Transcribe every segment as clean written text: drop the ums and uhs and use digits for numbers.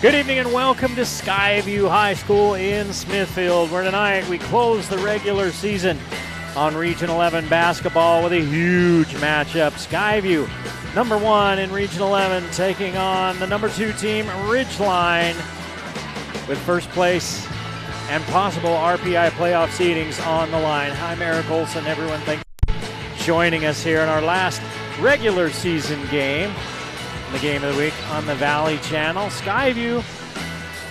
Good evening and welcome to Skyview High School in Smithfield, where tonight we close the regular season on Region 11 basketball with a huge matchup. Skyview, number 1 in Region 11, taking on the number 2 team, Ridgeline, with first place and possible RPI playoff seedings on the line. Hi, Merrick Olson, everyone. Thanks for joining us here in our last regular season game. The game of the week on the Valley Channel. Skyview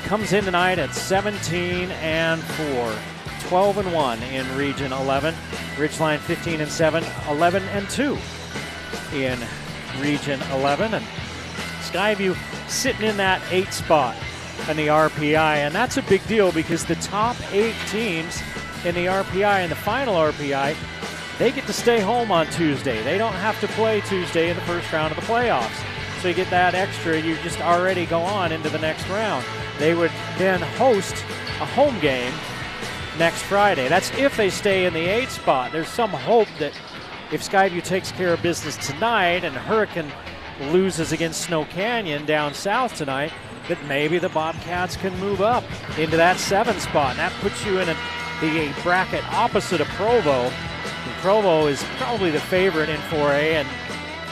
comes in tonight at 17-4, 12-1 in Region 11. Ridgeline 15-7, 11-2 in Region 11. And Skyview sitting in that 8th spot in the RPI, and that's a big deal because the top 8 teams in the RPI and the final RPI, they get to stay home on Tuesday. They don't have to play Tuesday in the first round of the playoffs. So you get that extra, you just already go on into the next round. They would then host a home game next Friday. That's if they stay in the 8th spot. There's some hope that if Skyview takes care of business tonight and Hurricane loses against Snow Canyon down south tonight, that maybe the Bobcats can move up into that 7th spot. And that puts you in the bracket opposite of Provo. And Provo is probably the favorite in 4A,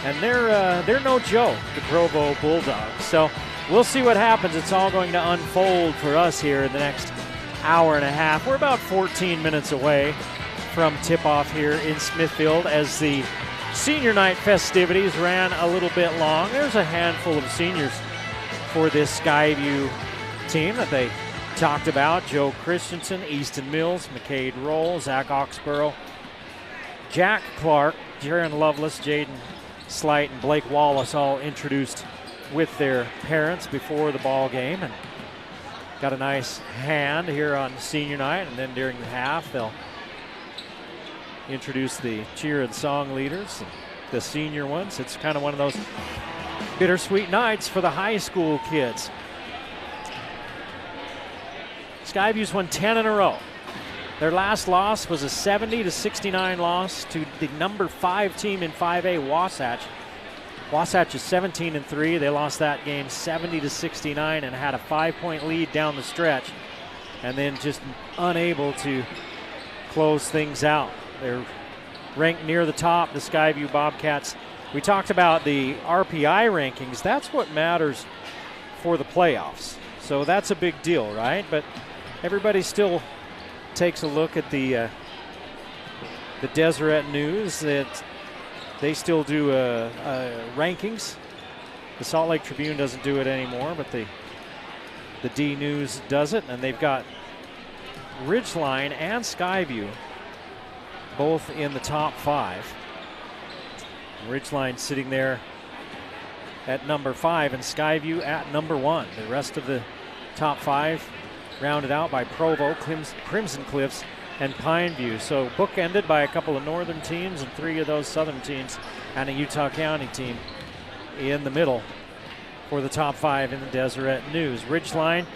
and they're no joke, the Provo Bulldogs. So we'll see what happens. It's all going to unfold for us here in the next hour and a half. We're about 14 minutes away from tip-off here in Smithfield as the senior night festivities ran a little bit long. There's a handful of seniors for this Skyview team that they talked about. Joe Christensen, Easton Mills, McCade Roll, Zach Oxborough, Jack Clark, Jaron Lovelace, Jaden Slight, and Blake Wallace all introduced with their parents before the ball game, and got a nice hand here on senior night. And then during the half, they'll introduce the cheer and song leaders, the senior ones. It's kind of one of those bittersweet nights for the high school kids. Skyview's won 10 in a row. Their last loss was a 70-69 loss to the number 5 team in 5A, Wasatch. Wasatch is 17-3. They lost that game 70-69 and had a 5-point lead down the stretch, and then just unable to close things out. They're ranked near the top, the Skyview Bobcats. We talked about the RPI rankings. That's what matters for the playoffs. So that's a big deal, right? But everybody still takes a look at the Deseret News, that they still do rankings. The Salt Lake Tribune doesn't do it anymore, but the D News does it, and they've got Ridgeline and Skyview both in the top 5. Ridgeline sitting there at number 5 and Skyview at number 1. The rest of the top 5 rounded out by Provo, Crimson Cliffs, and Pineview. So bookended by a couple of northern teams and 3 of those southern teams, and a Utah County team in the middle for the top 5 in the Deseret News. Ridgeline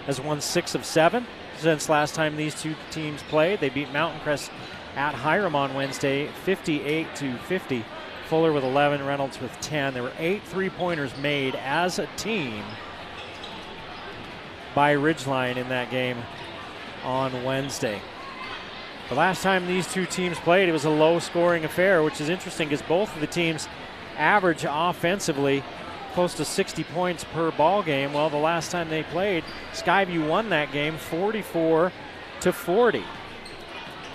has won 6 of 7 since last time these two teams played. They beat Mountain Crest at Hiram on Wednesday, 58-50. Fuller with 11, Reynolds with 10. There were 8 3-pointers made as a team by Ridgeline in that game on Wednesday. The last time these two teams played, it was a low-scoring affair, which is interesting because both of the teams average offensively close to 60 points per ball game. Well, the last time they played, Skyview won that game 44-40.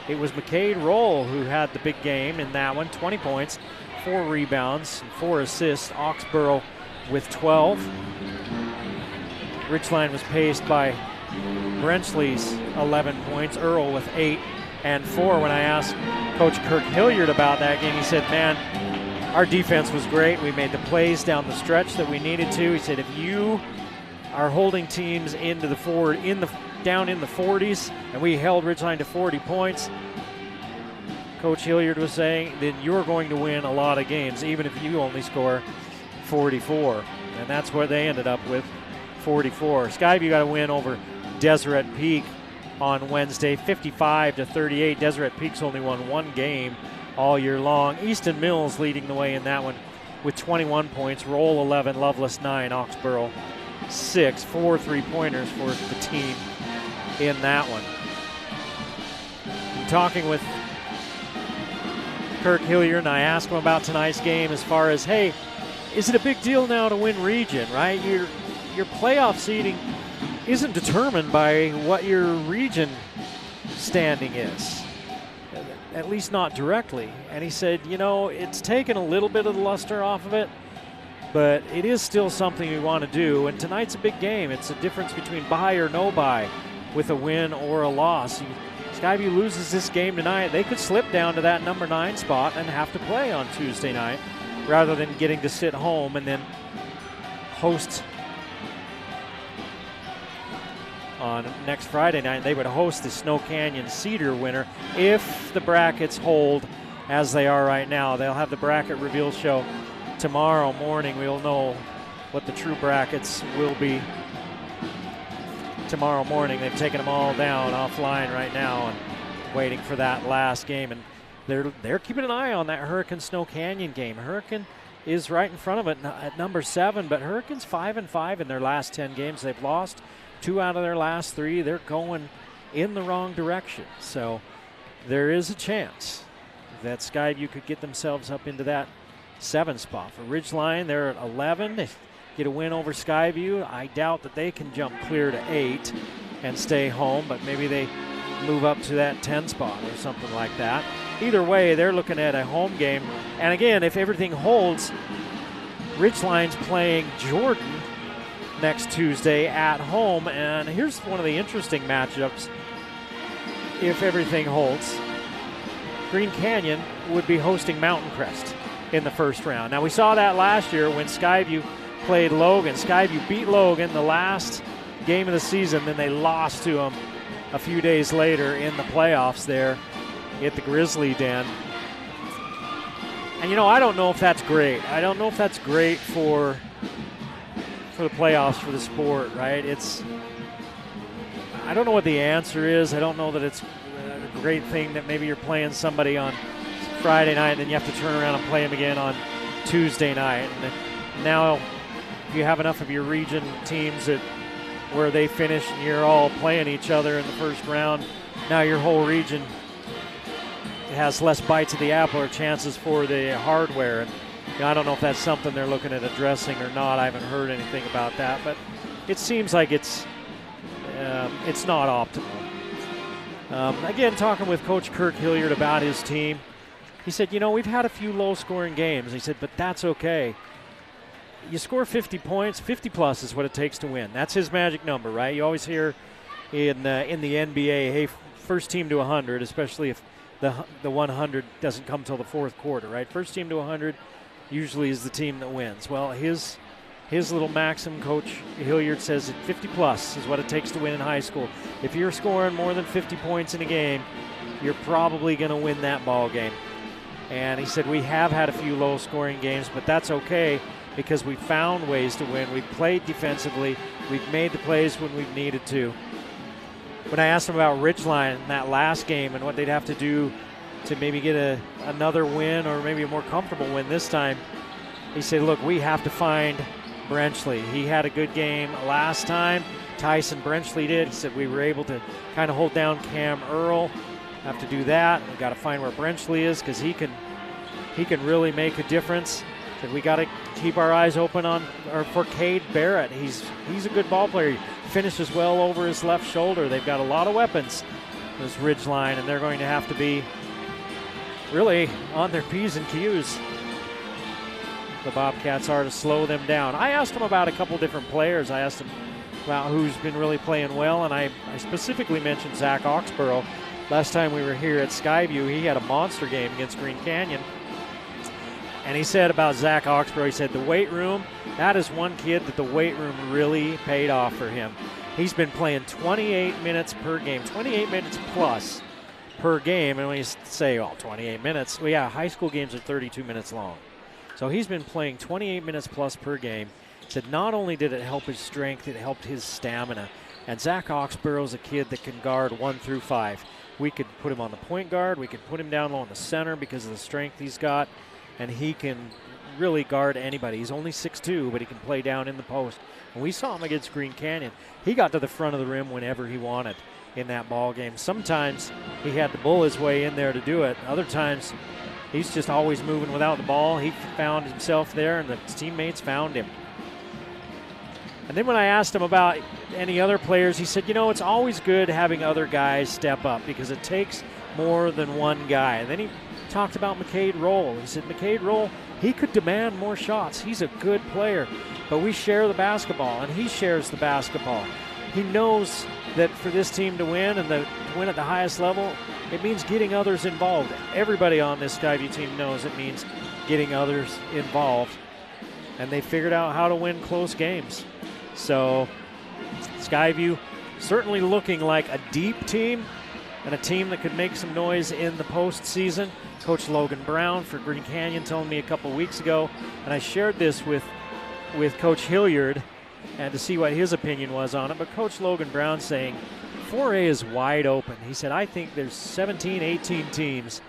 It was McCade Roll who had the big game in that one, 20 points, 4 rebounds, and 4 assists. Oxborough with 12. Ridgeline was paced by Brenchley's 11 points, Earl with 8 and 4. When I asked Coach Kirk Hilliard about that game, he said, man, our defense was great. We made the plays down the stretch that we needed to. He said, if you are holding teams into the down in the 40s, and we held Ridgeline to 40 points, Coach Hilliard was saying, then you're going to win a lot of games, even if you only score 44. And that's where they ended up with, 44. Skyview got a win over Deseret Peak on Wednesday, 55-38. Deseret Peak's only won 1 game all year long. Easton Mills leading the way in that one with 21 points. Roll 11, Lovelace 9, Oxborough 6, 4 3-pointers for the team in that one. I'm talking with Kirk Hilliard, and I asked him about tonight's game as far as, hey, is it a big deal now to win region, right? Your playoff seeding isn't determined by what your region standing is, at least not directly. And he said, you know, it's taken a little bit of the luster off of it, but it is still something we want to do. And tonight's a big game. It's a difference between bye or no bye with a win or a loss. Skyview loses this game tonight, they could slip down to that number 9 spot and have to play on Tuesday night rather than getting to sit home and then host on next Friday night. They would host the Snow Canyon Cedar winner if the brackets hold as they are right now. They'll have the bracket reveal show tomorrow morning. We'll know what the true brackets will be tomorrow morning. They've taken them all down offline right now and waiting for that last game, and they're keeping an eye on that Hurricane Snow Canyon game. Hurricane is right in front of it at number 7, but Hurricane's 5-5 in their last 10 games. They've lost 2 out of their last 3. They're going in the wrong direction, so there is a chance that Skyview could get themselves up into that 7 spot. For Ridgeline, they're at 11. They get a win over Skyview. I doubt that they can jump clear to 8 and stay home, but maybe they move up to that 10 spot or something like that. Either way, they're looking at a home game. And again, if everything holds, Ridgeline's playing Jordan next Tuesday at home. And here's one of the interesting matchups. If everything holds, Green Canyon would be hosting Mountain Crest in the first round. Now, we saw that last year when Skyview played Logan. Skyview beat Logan the last game of the season, then they lost to them a few days later in the playoffs there at the Grizzly Den. And, you know, I don't know if that's great. I don't know if that's great for the playoffs for the sport, right? I don't know what the answer is. I don't know that it's a great thing that maybe you're playing somebody on Friday night and then you have to turn around and play them again on Tuesday night. And now if you have enough of your region teams that where they finish and you're all playing each other in the first round, now your whole region has less bites of the apple or chances for the hardware. And you know, I don't know if that's something they're looking at addressing or not. I haven't heard anything about that, but it seems like it's not optimal. Again, talking with Coach Kirk Hilliard about his team, he said, you know, we've had a few low-scoring games. He said, but that's okay. You score 50 points, 50 plus is what it takes to win. That's his magic number, right? You always hear in the NBA, hey, first team to 100, especially if the 100 doesn't come till the fourth quarter, right? First team to 100 usually is the team that wins. Well, his little maxim, Coach Hilliard says 50 plus is what it takes to win in high school. If you're scoring more than 50 points in a game, you're probably going to win that ball game. And he said we have had a few low-scoring games, but that's okay because we found ways to win. We've played defensively. We've made the plays when we've needed to. When I asked him about Ridgeline in that last game and what they'd have to do to maybe get another win or maybe a more comfortable win this time, he said, look, we have to find Brenchley. He had a good game last time. Tyson Brenchley did. He said we were able to kind of hold down Cam Earl. Have to do that. We've got to find where Brenchley is because he can really make a difference. Said we got to keep our eyes open for Cade Barrett. He's a good ball player. He finishes well over his left shoulder. They've got a lot of weapons, this Ridgeline, and they're going to have to be really on their P's and Q's. The Bobcats are to slow them down. I asked him about a couple different players. I asked him about who's been really playing well, and I specifically mentioned Zach Oxborough. Last time we were here at Skyview, he had a monster game against Green Canyon. And he said about Zach Oxborough, he said the weight room, that is one kid that the weight room really paid off for him. He's been playing 28 minutes per game, 28 minutes plus per game. And when you say, 28 minutes, well, yeah, high school games are 32 minutes long. So he's been playing 28 minutes plus per game. He said not only did it help his strength, it helped his stamina. And Zach Oxborough's a kid that can guard 1 through 5. We could put him on the point guard. We could put him down low in the center because of the strength he's got. And he can really guard anybody. He's only 6'2", but he can play down in the post. And we saw him against Green Canyon. He got to the front of the rim whenever he wanted in that ball game. Sometimes he had to bull his way in there to do it. Other times he's just always moving without the ball. He found himself there, and the teammates found him. And then when I asked him about any other players, he said, it's always good having other guys step up because it takes more than one guy. And then he talked about McCade Roll. He said, McCade Roll, he could demand more shots. He's a good player, but we share the basketball, and he shares the basketball. He knows that for this team to win and to win at the highest level, it means getting others involved. Everybody on this Skyview team knows it means getting others involved, and they figured out how to win close games. So Skyview certainly looking like a deep team and a team that could make some noise in the postseason. Coach Logan Brown for Green Canyon told me a couple weeks ago, and I shared this with Coach Hilliard and to see what his opinion was on it. But Coach Logan Brown saying 4A is wide open. He said, I think there's 17, 18 teams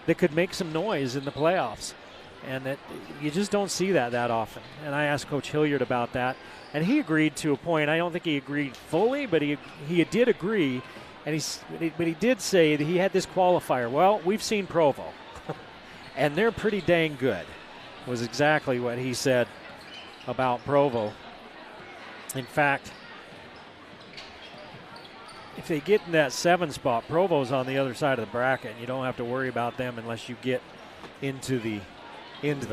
that could make some noise in the playoffs, and that you just don't see that often. And I asked Coach Hilliard about that, and he agreed to a point. I don't think he agreed fully, but he did agree, and he did say that he had this qualifier. Well, we've seen Provo, and they're pretty dang good, was exactly what he said about Provo. In fact, if they get in that 7 spot, Provo's on the other side of the bracket, and you don't have to worry about them unless you get into the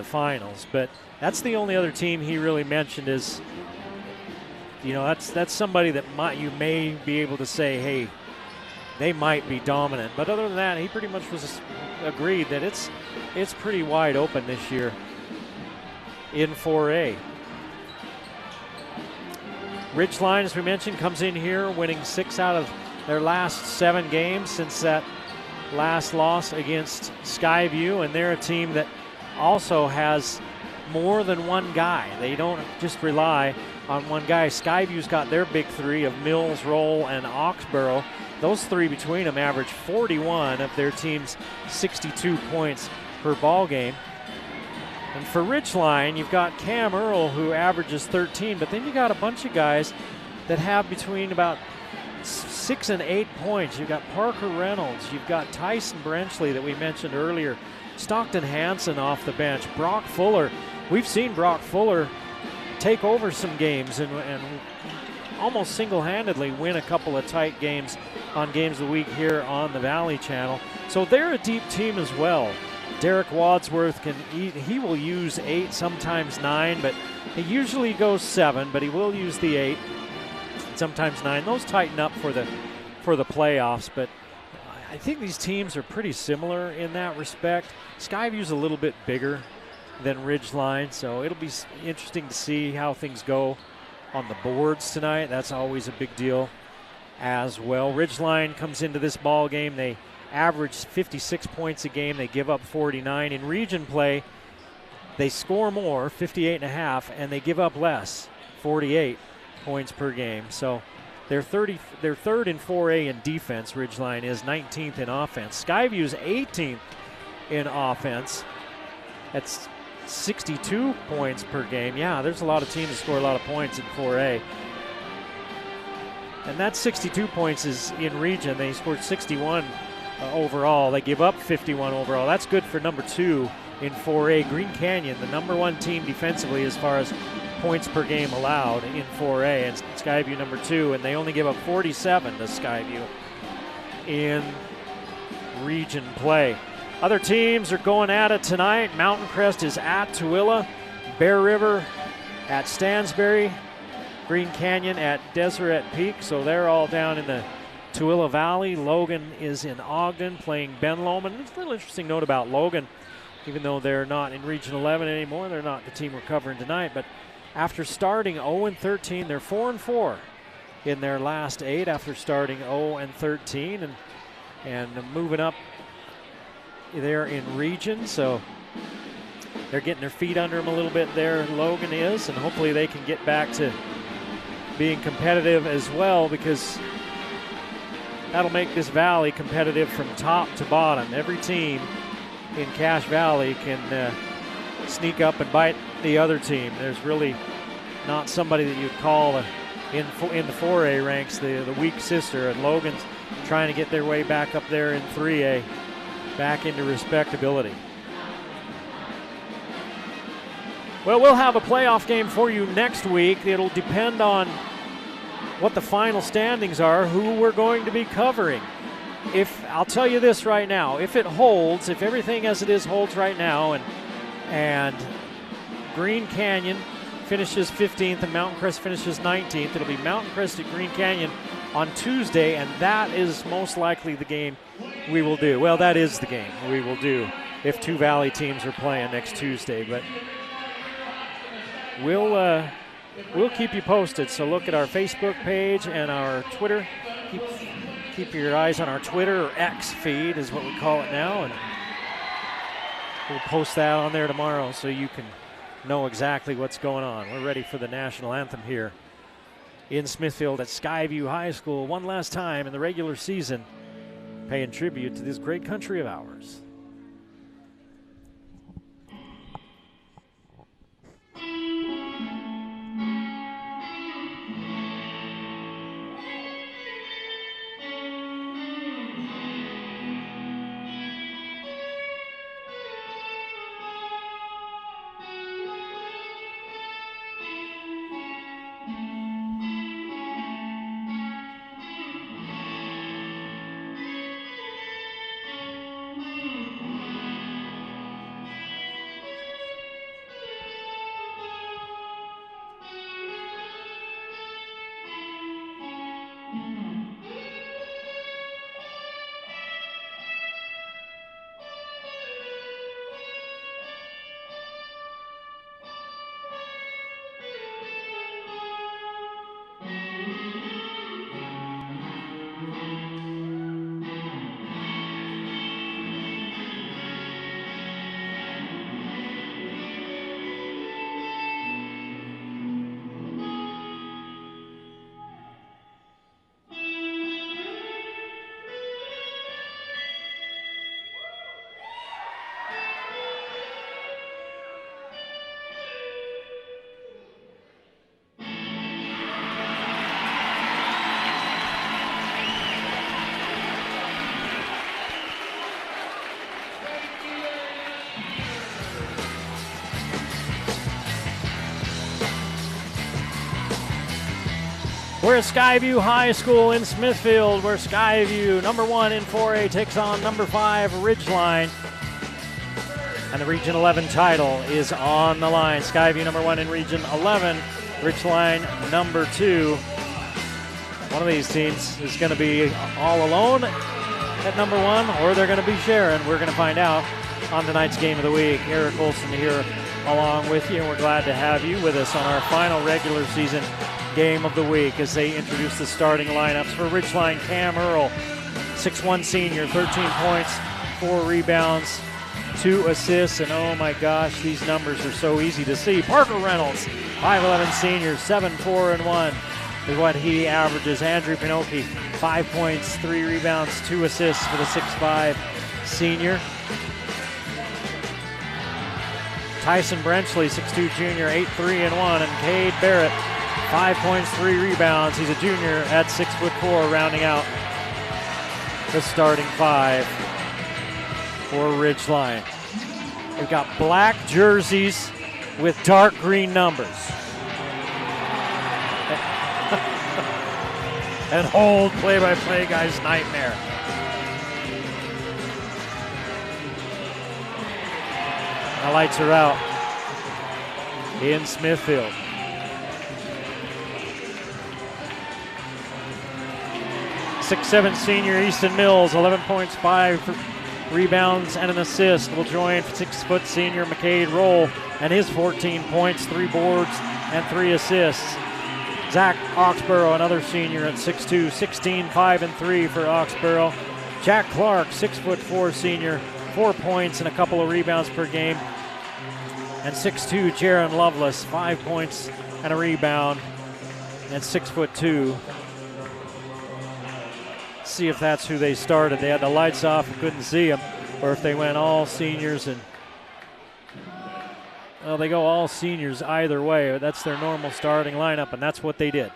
finals. But that's the only other team he really mentioned is, that's somebody that you may be able to say, hey, they might be dominant. But other than that, he pretty much was agreed that it's pretty wide open this year in 4A. Ridgeline, as we mentioned, comes in here winning 6 out of their last 7 games since that last loss against Skyview, and they're a team that also has more than one guy. They don't just rely on one guy. Skyview's got their big 3 of Mills, Roll, and Oxborough. Those 3 between them average 41 of their team's 62 points per ball game. And for Ridgeline, you've got Cam Earl, who averages 13, but then you got a bunch of guys that have between about 6 and 8 points. You've got Parker Reynolds, you've got Tyson Brenchley that we mentioned earlier, Stockton Hansen off the bench, Brock Fuller. We've seen Brock Fuller take over some games and almost single-handedly win a couple of tight games on Games of the Week here on the Valley Channel. So they're a deep team as well. Derek Wadsworth he will use 8, sometimes 9, but he usually goes 7, but he will use the 8, sometimes 9. Those tighten up for the playoffs, but I think these teams are pretty similar in that respect. Skyview's a little bit bigger than Ridgeline, so it'll be interesting to see how things go on the boards tonight. That's always a big deal as well. Ridgeline comes into this ball game. They average 56 points a game. They give up 49. In region play, they score more, 58.5, and they give up less, 48 points per game. So they're third in 4A in defense. Ridgeline is 19th in offense. Skyview's 18th in offense. That's 62 points per game. Yeah, there's a lot of teams that score a lot of points in 4A. And that 62 points is in region. They scored 61 overall. They give up 51 overall. That's good for number 2 in 4A. Green Canyon, the number 1 team defensively as far as points per game allowed in 4A, and Skyview number 2, and they only give up 47 to Skyview in region play. Other teams are going at it tonight. Mountain Crest is at Tooele, Bear River at Stansbury, Green Canyon at Deseret Peak, so they're all down in the Tooele Valley. Logan is in Ogden playing Ben Lomond. It's a little interesting note about Logan, even though they're not in Region 11 anymore. They're not the team we're covering tonight, but after starting 0-13, they're 4-4 in their last 8 after starting 0-13 and moving up there in region. So they're getting their feet under them a little bit there, Logan is, and hopefully they can get back to being competitive as well, because that'll make this valley competitive from top to bottom. Every team in Cache Valley can sneak up and bite the other team. There's really not somebody that you'd call in the 4A ranks the weak sister, and Logan's trying to get their way back up there in 3A, back into respectability. Well, we'll have a playoff game for you next week. It'll depend on what the final standings are, who we're going to be covering. I'll tell you this right now, if it holds, if everything as it is holds right now, and Green Canyon finishes 15th and Mountain Crest finishes 19th, it'll be Mountain Crest at Green Canyon on Tuesday, and that is most likely the game we will do. Well, that is the game we will do if two Valley teams are playing next Tuesday, but we'll keep you posted. So look at our Facebook page and our Twitter. Keep your eyes on our Twitter, or X feed is what we call it now, and we'll post that on there tomorrow so you can know exactly what's going on. We're ready for the national anthem here in Smithfield at Skyview High School one last time in the regular season, paying tribute to this great country of ours. We're at Skyview High School in Smithfield, where Skyview, number 1 in 4A, takes on number 5, Ridgeline. And the Region 11 title is on the line. Skyview number 1 in Region 11, Ridgeline number 2. One of these teams is going to be all alone at number 1, or they're going to be sharing. We're going to find out on tonight's game of the week. Eric Olson here along with you, and we're glad to have you with us on our final regular season game of the week as they introduce the starting lineups for Ridgeline. Cam Earl, 6'1" senior, 13 points, 4 rebounds, 2 assists, and oh my gosh, these numbers are so easy to see. Parker Reynolds, 5'11" senior, 7-4-1 is what he averages. Andrew Pinocchi, 5 points, 3 rebounds, 2 assists for the 6'5" senior. Tyson Brenchley, 6'2" junior, 8-3-1, and Cade Barrett, 5 points, 3 rebounds. He's a junior at 6'4", rounding out the starting 5 for Ridgeline. We've got black jerseys with dark green numbers. An old play-by-play guy's nightmare. The lights are out in Smithfield. 6'7" senior Easton Mills, 11 points, 5 rebounds, and an assist. Will join 6' senior McCade Roll and his 14 points, 3 boards, and 3 assists. Zach Oxborough, another senior at 6'2", 16, 5, and 3 for Oxborough. Jack Clark, 6'4" senior, 4 points and a couple of rebounds per game. And 6'2", Jaron Lovelace, 5 points and a rebound, and 6'2". See if that's who they started. They had the lights off and couldn't see them, or if they went all seniors and Well, they go all seniors either way. That's their normal starting lineup, and that's what they did.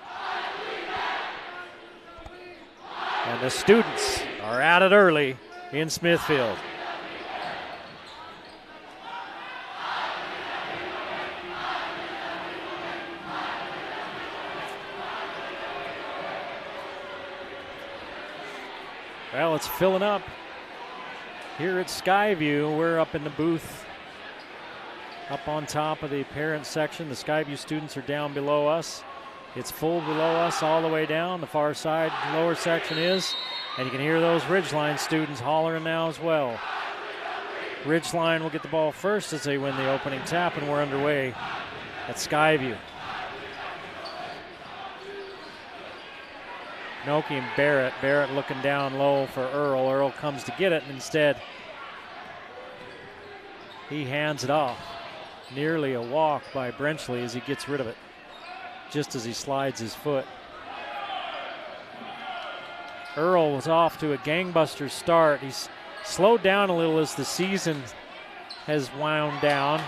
And the students are at it early in Smithfield. Well, it's filling up here at Skyview. We're up in the booth, up on top of the parent section. The Skyview students are down below us. It's full below us all the way down. The far side lower section is, and you can hear those Ridgeline students hollering now as well. Ridgeline will get the ball first as they win the opening tap, and we're underway at Skyview. Noki and Barrett. Barrett looking down low for Earl. Earl comes to get it, and instead he hands it off. Nearly a walk by Brenchley as he gets rid of it, just as he slides his foot. Earl was off to a gangbuster start. He's slowed down a little as the season has wound down.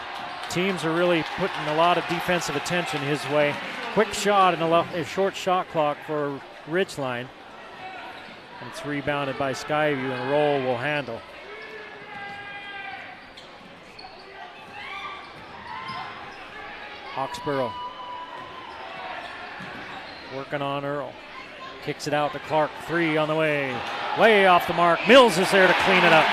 Teams are really putting a lot of defensive attention his way. Quick shot and a short shot clock for Ridgeline. And it's rebounded by Skyview, and Roll will handle. Hawksboro working on Earl. Kicks it out to Clark. 3 on the way. Way off the mark. Mills is there to clean it up.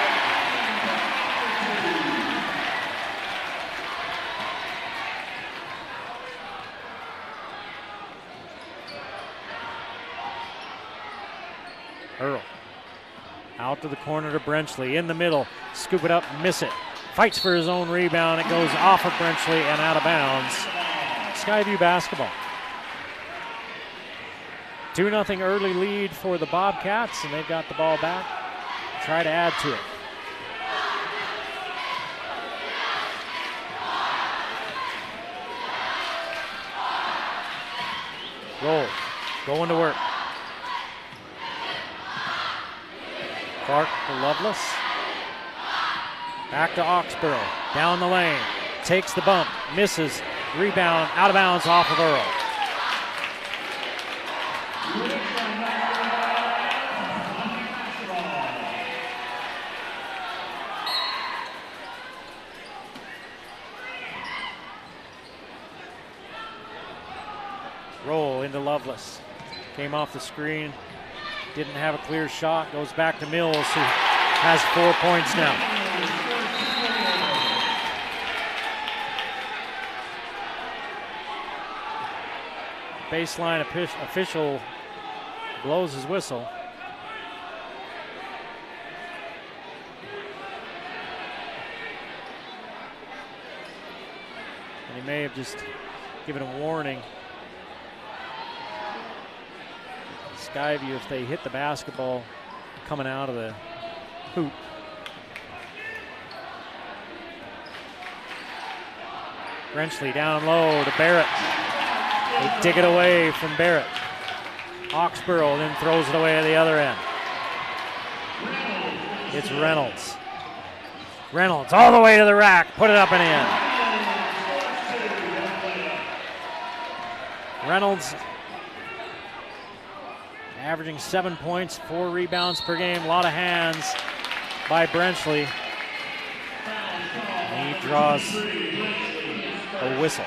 Earl out to the corner to Brenchley. In the middle. Scoop it up, miss it. Fights for his own rebound. It goes off of Brenchley and out of bounds. Skyview basketball. 2-0 early lead for the Bobcats, and they've got the ball back. Try to add to it. Roll, going to work. Clark to Lovelace. Back to Oxborough, down the lane. Takes the bump, misses. Rebound, out of bounds off of Earl. Roll into Lovelace. Came off the screen. Didn't have a clear shot. Goes back to Mills, who has 4 points now. Baseline official blows his whistle. And he may have just given a warning. Skyview, if they hit the basketball coming out of the hoop. Brenchley down low to Barrett. They dig it away from Barrett. Oxborough then throws it away at the other end. It's Reynolds. Reynolds all the way to the rack, put it up and in. Reynolds averaging 7 points, 4 rebounds per game, a lot of hands by Brenchley. And he draws a whistle.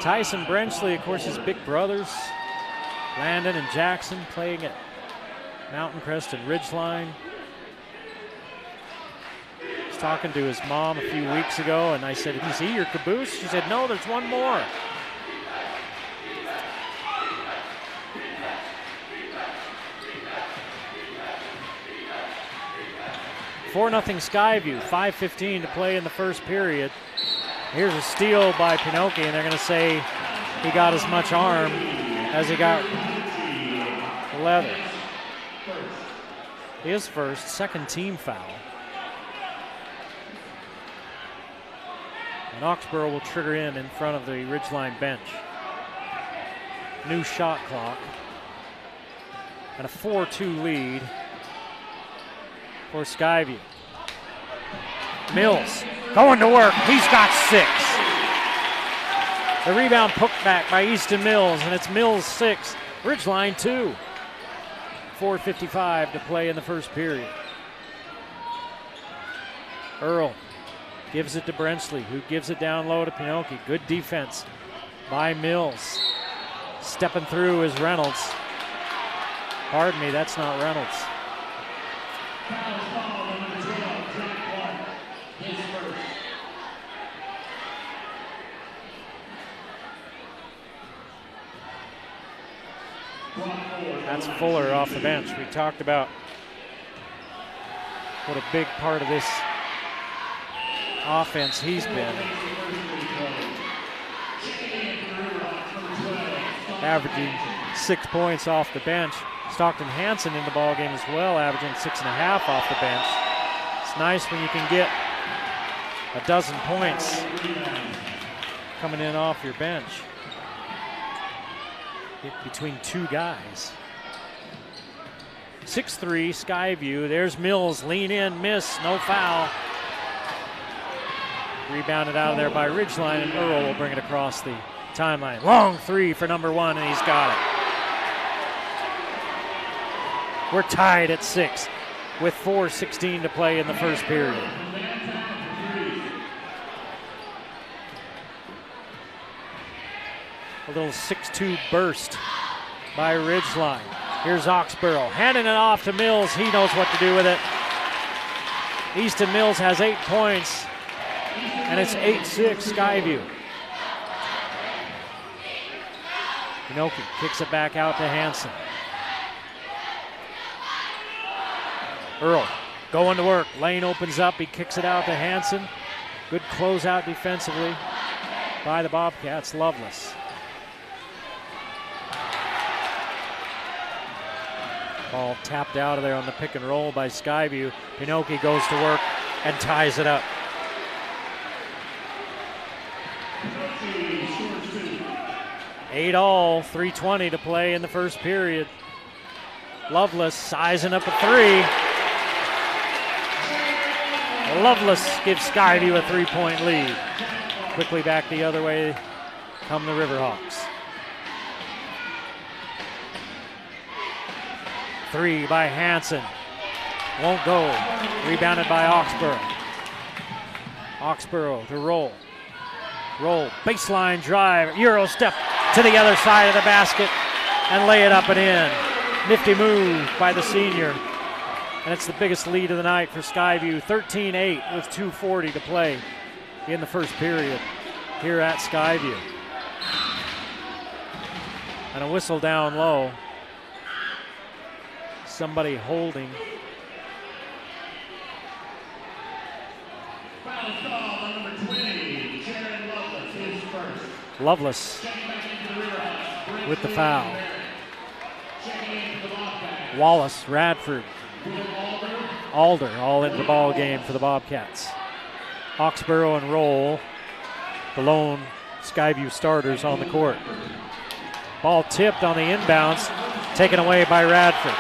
Tyson Brenchley, of course, his big brothers, Landon and Jackson, playing at Mountain Crest and Ridgeline. I was talking to his mom a few weeks ago, and I said, "Did you see your caboose?" She said, "No, there's one more." Four 0 Skyview, 5:15 to play in the first period. Here's a steal by Pinocchi, and they're going to say he got as much arm as he got leather. His first, second team foul. And Oxborough will trigger in front of the Ridgeline bench. New shot clock. And a 4-2 lead for Skyview. Mills going to work. He's got 6. The rebound poked back by Easton Mills, and it's Mills 6, Ridgeline 2. 4:55 to play in the first period. Earl gives it to Brensley, who gives it down low to Pinoki. Good defense by Mills. Stepping through is Reynolds. Pardon me, that's not Reynolds. That's Fuller off the bench. We talked about what a big part of this offense he's been. Averaging 6 points off the bench. Stockton Hansen in the ball game as well, averaging 6.5 off the bench. It's nice when you can get a dozen points coming in off your bench between 2 guys. 6-3 Skyview. There's Mills, lean in, miss, no foul. Rebounded out of there by Ridgeline, and Earl will bring it across the timeline. Long 3 for number 1, and he's got it. We're tied at 6 with 4:16 to play in the first period. A little 6-2 burst by Ridgeline. Here's Oxborough handing it off to Mills. He knows what to do with it. Easton Mills has 8 points, and it's 8-6 Skyview. Pinoki kicks it back out to Hansen. Earl going to work. Lane opens up. He kicks it out to Hansen. Good closeout defensively by the Bobcats. Loveless. Ball tapped out of there on the pick and roll by Skyview. Pinoki goes to work and ties it up. Eight all, 3:20 to play in the first period. Loveless sizing up a 3. Loveless gives Skyview a 3-point lead. Quickly back the other way come the Riverhawks. 3 by Hansen. Won't go. Rebounded by Oxborough. Oxborough to roll. Roll. Baseline drive. Euro step to the other side of the basket and lay it up and in. Nifty move by the senior. And it's the biggest lead of the night for Skyview. 13-8 with 2:40 to play in the first period here at Skyview. And a whistle down low. Somebody holding. Loveless with the foul. Wallace, Radford, Alder all into the ball game for the Bobcats. Oxborough and Roll, the lone Skyview starters on the court. Ball tipped on the inbounds, taken away by Radford.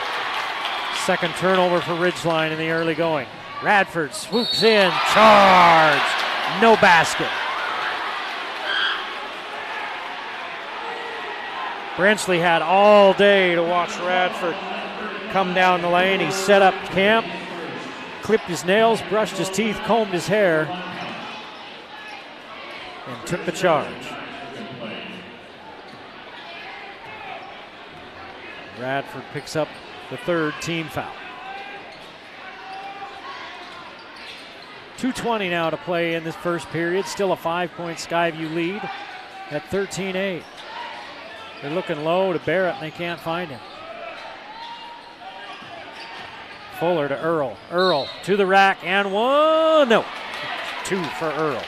Second turnover for Ridgeline in the early going. Radford swoops in, charge, no basket. Brensley had all day to watch Radford come down the lane. He set up camp, clipped his nails, brushed his teeth, combed his hair, and took the charge. Radford picks up the third team foul. 2:20 now to play in this first period. Still a 5-point Skyview lead at 13-8. They're looking low to Barrett and they can't find him. Fuller to Earl. Earl to the rack and 1. No. 2 for Earl.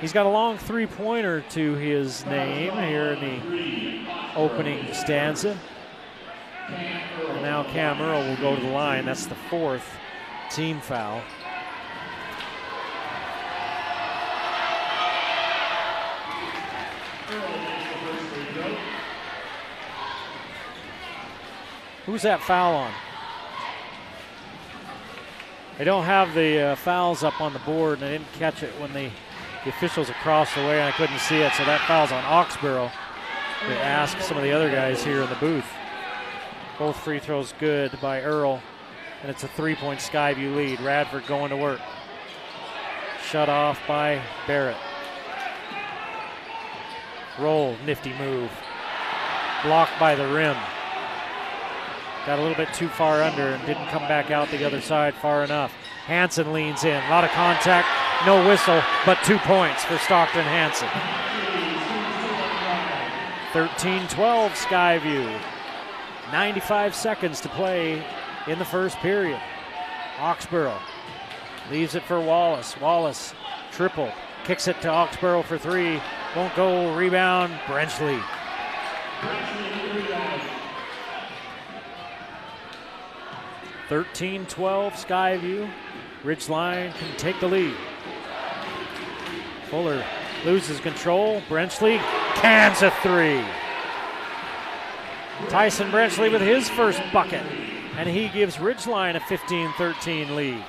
He's got a long 3-pointer to his name here in the opening stanza. And now Cam Earl will go to the line. That's the 4th team foul. Who's that foul on? They don't have the fouls up on the board, and I didn't catch it when the officials across the way, and I couldn't see it, so that foul's on Oxborough. To ask some of the other guys here in the booth. Both free throws good by Earl, and it's a 3-point Skyview lead. Radford going to work. Shut off by Barrett. Roll, nifty move. Blocked by the rim. Got a little bit too far under and didn't come back out the other side far enough. Hansen leans in, a lot of contact, no whistle, but 2 points for Stockton Hansen. 13-12 Skyview. 95 seconds to play in the first period. Oxborough leaves it for Wallace. Wallace triple, kicks it to Oxborough for 3. Won't go, rebound, Brenchley. (13-12) Skyview. Ridgeline can take the lead. Fuller loses control. Brenchley cans a 3. Tyson Brenchley with his first bucket, and he gives Ridgeline a 15-13 lead.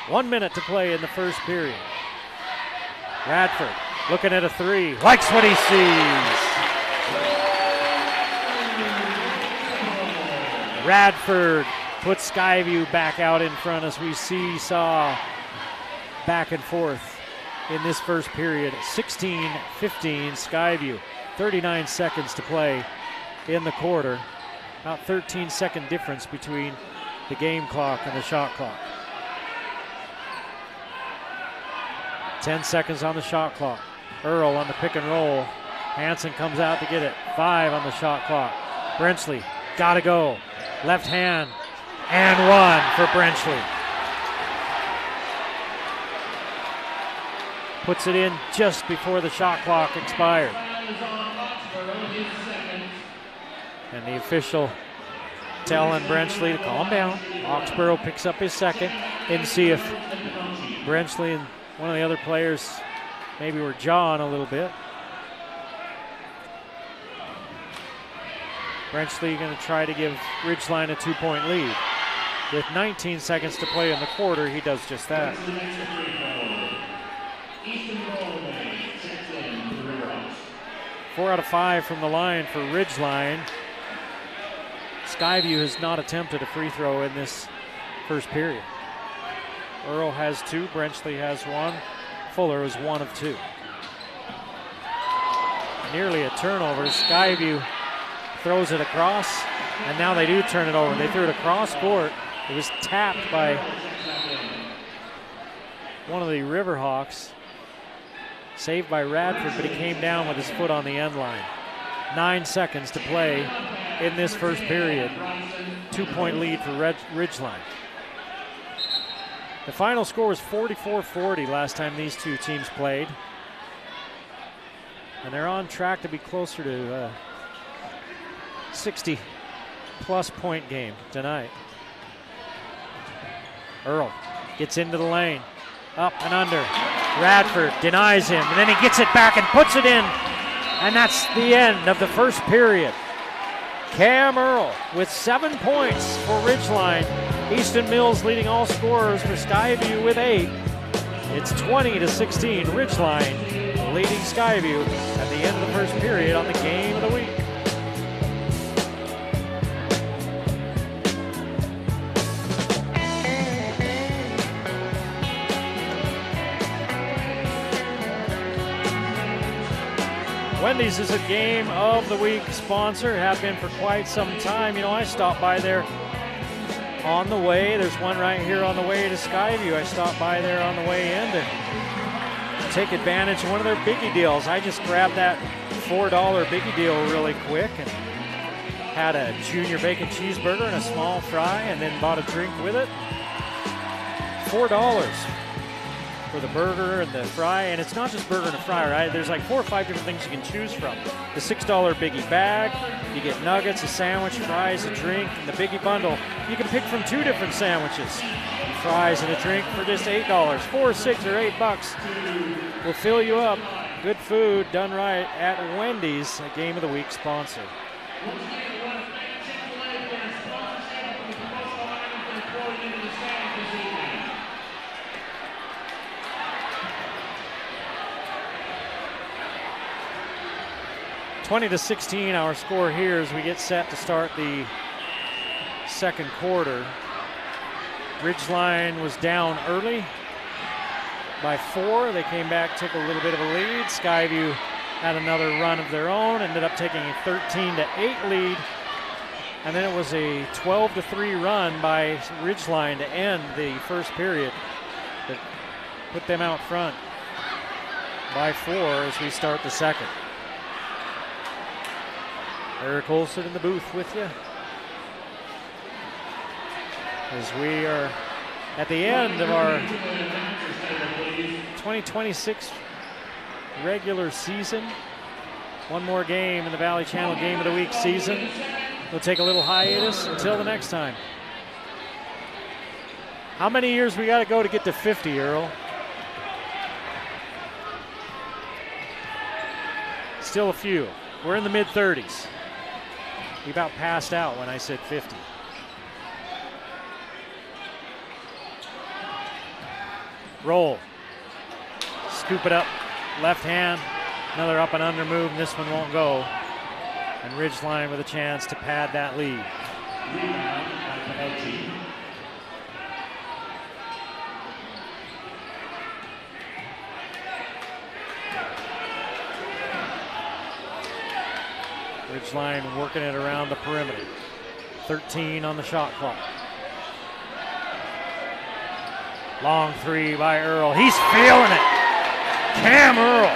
1 minute to play in the first period. Radford looking at a 3, likes what he sees. Radford puts Skyview back out in front as we saw back and forth in this first period. 16-15 Skyview. 39 seconds to play in the quarter. About 13-second difference between the game clock and the shot clock. 10 seconds on the shot clock. Earl on the pick and roll. Hansen comes out to get it. 5 on the shot clock. Brenchley, gotta go. Left hand, and 1 for Brenchley. Puts it in just before the shot clock expired. And the official telling Brenchley to calm down. Oxborough picks up his second. Didn't see if Brenchley and one of the other players maybe were jawing a little bit. Brenchley going to try to give Ridgeline a 2-point lead. With 19 seconds to play in the quarter, he does just that. 4 out of 5 from the line for Ridgeline. Skyview has not attempted a free throw in this first period. Earl has 2, Brenchley has 1. Fuller is 1 of 2. Nearly a turnover. Skyview throws it across, and now they do turn it over. They threw it across court. It was tapped by one of the Riverhawks. Saved by Radford, but he came down with his foot on the end line. 9 seconds to play in this first period. 2-point lead for Ridgeline. The final score was 44-40 last time these two teams played. And they're on track to be closer to 60-plus point game tonight. Earl gets into the lane. Up and under. Radford denies him, and then he gets it back and puts it in. And that's the end of the first period. Cam Earl with 7 points for Ridgeline. Easton Mills leading all scorers for Skyview with 8. It's 20-16. Ridgeline leading Skyview at the end of the first period on the game of the week. Wendy's is a game of the week sponsor, have been for quite some time. You know, I stopped by there on the way. There's one right here on the way to Skyview. I stopped by there on the way in to take advantage of one of their biggie deals. I just grabbed that $4 biggie deal really quick and had a junior bacon cheeseburger and a small fry and then bought a drink with it. $4 for the burger and the fry, and it's not just burger and a fry, right? There's like 4 or 5 different things you can choose from. The $6 biggie bag, you get nuggets, a sandwich, fries, a drink, and the biggie bundle. You can pick from 2 different sandwiches, fries and a drink for just $8. $4, $6, or $8 will fill you up. Good food done right at Wendy's, a game of the week sponsor. (20-16) our score here as we get set to start the second quarter. Ridgeline was down early by 4. They came back, took a little bit of a lead. Skyview had another run of their own, ended up taking a 13-8 lead. And then it was a 12-3 run by Ridgeline to end the first period that put them out front by 4 as we start the second. Eric Olson in the booth with you as we are at the end of our 2026 regular season. One more game in the Valley Channel Game of the Week season. We'll take a little hiatus until the next time. How many years we got to go to get to 50, Earl? Still a few. We're in the mid-30s. We about passed out when I said 50. Roll. Scoop it up. Left hand. Another up and under move, and this one won't go. And Ridgeline with a chance to pad that lead. Ridgeline working it around the perimeter. 13 on the shot clock. Long 3 by Earl. He's feeling it. Cam Earl.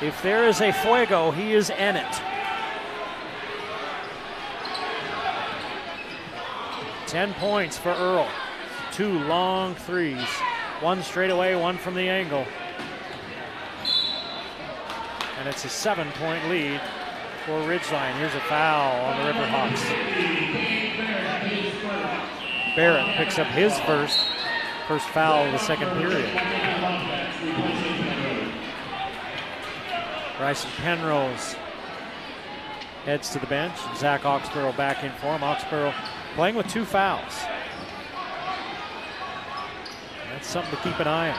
If there is a fuego, he is in it. 10 points for Earl. 2 long 3s. 1 straight away, 1 from the angle. And it's a 7-point lead for Ridgeline. Here's a foul on the Riverhawks. Barrett picks up his first foul of the second period. Bryson Penrose heads to the bench. Zach Oxborough back in for him. Oxborough playing with 2 fouls. That's something to keep an eye on.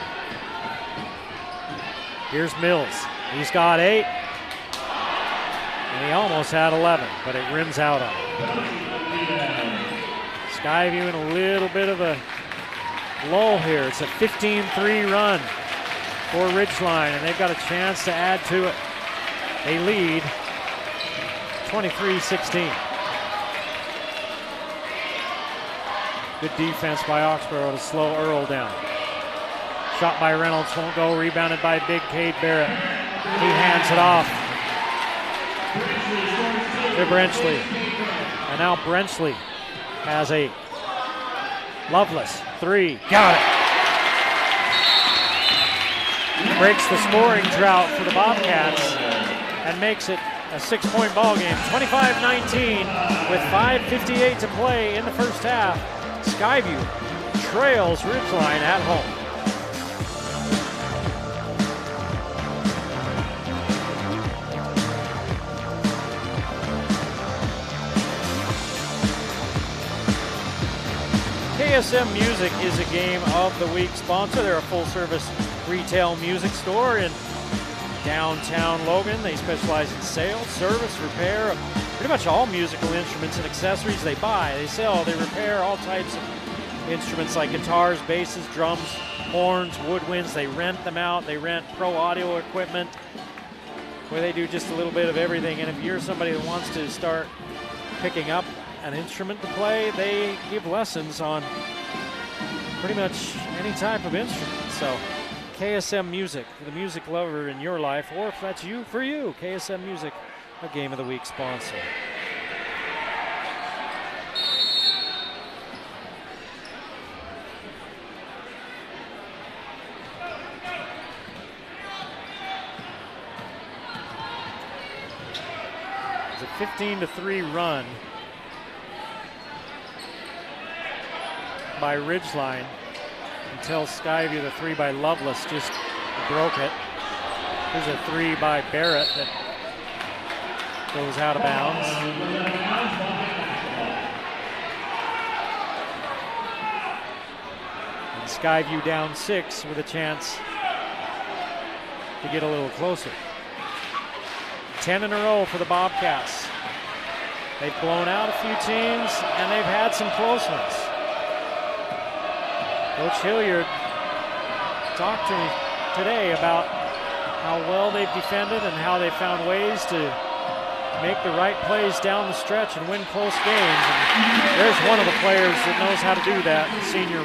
Here's Mills. He's got 8. And he almost had 11, but it rims out on him. Skyview in a little bit of a lull here. It's a 15-3 run for Ridgeline, and they've got a chance to add to it. They lead 23-16. Good defense by Oxborough to slow Earl down. Shot by Reynolds won't go, rebounded by big Cade Barrett. He hands it off to Brenchley. And now Brenchley has a Loveless 3. Got it. Breaks the scoring drought for the Bobcats and makes it a 6-point ball game. 25-19 with 5:58 to play in the first half. Skyview trails Ridgeline at home. KSM Music is a Game of the Week sponsor. They're a full-service retail music store in downtown Logan. They specialize in sales, service, repair of pretty much all musical instruments and accessories. They buy, they sell, they repair all types of instruments like guitars, basses, drums, horns, woodwinds. They rent them out. They rent pro audio equipment where they do just a little bit of everything. And if you're somebody that wants to start picking up an instrument to play, they give lessons on pretty much any type of instrument. So KSM Music, for the music lover in your life, or if that's you, for you, KSM Music, a Game of the Week sponsor. It's a 15-3 run by Ridgeline until Skyview, the 3 by Loveless, just broke it. Here's a 3 by Barrett that goes out of bounds. Skyview down 6 with a chance to get a little closer. 10 in a row for the Bobcats. They've blown out a few teams, and they've had some close ones. Coach Hilliard talked to me today about how well they've defended and how they found ways to make the right plays down the stretch and win close games. And there's one of the players that knows how to do that, senior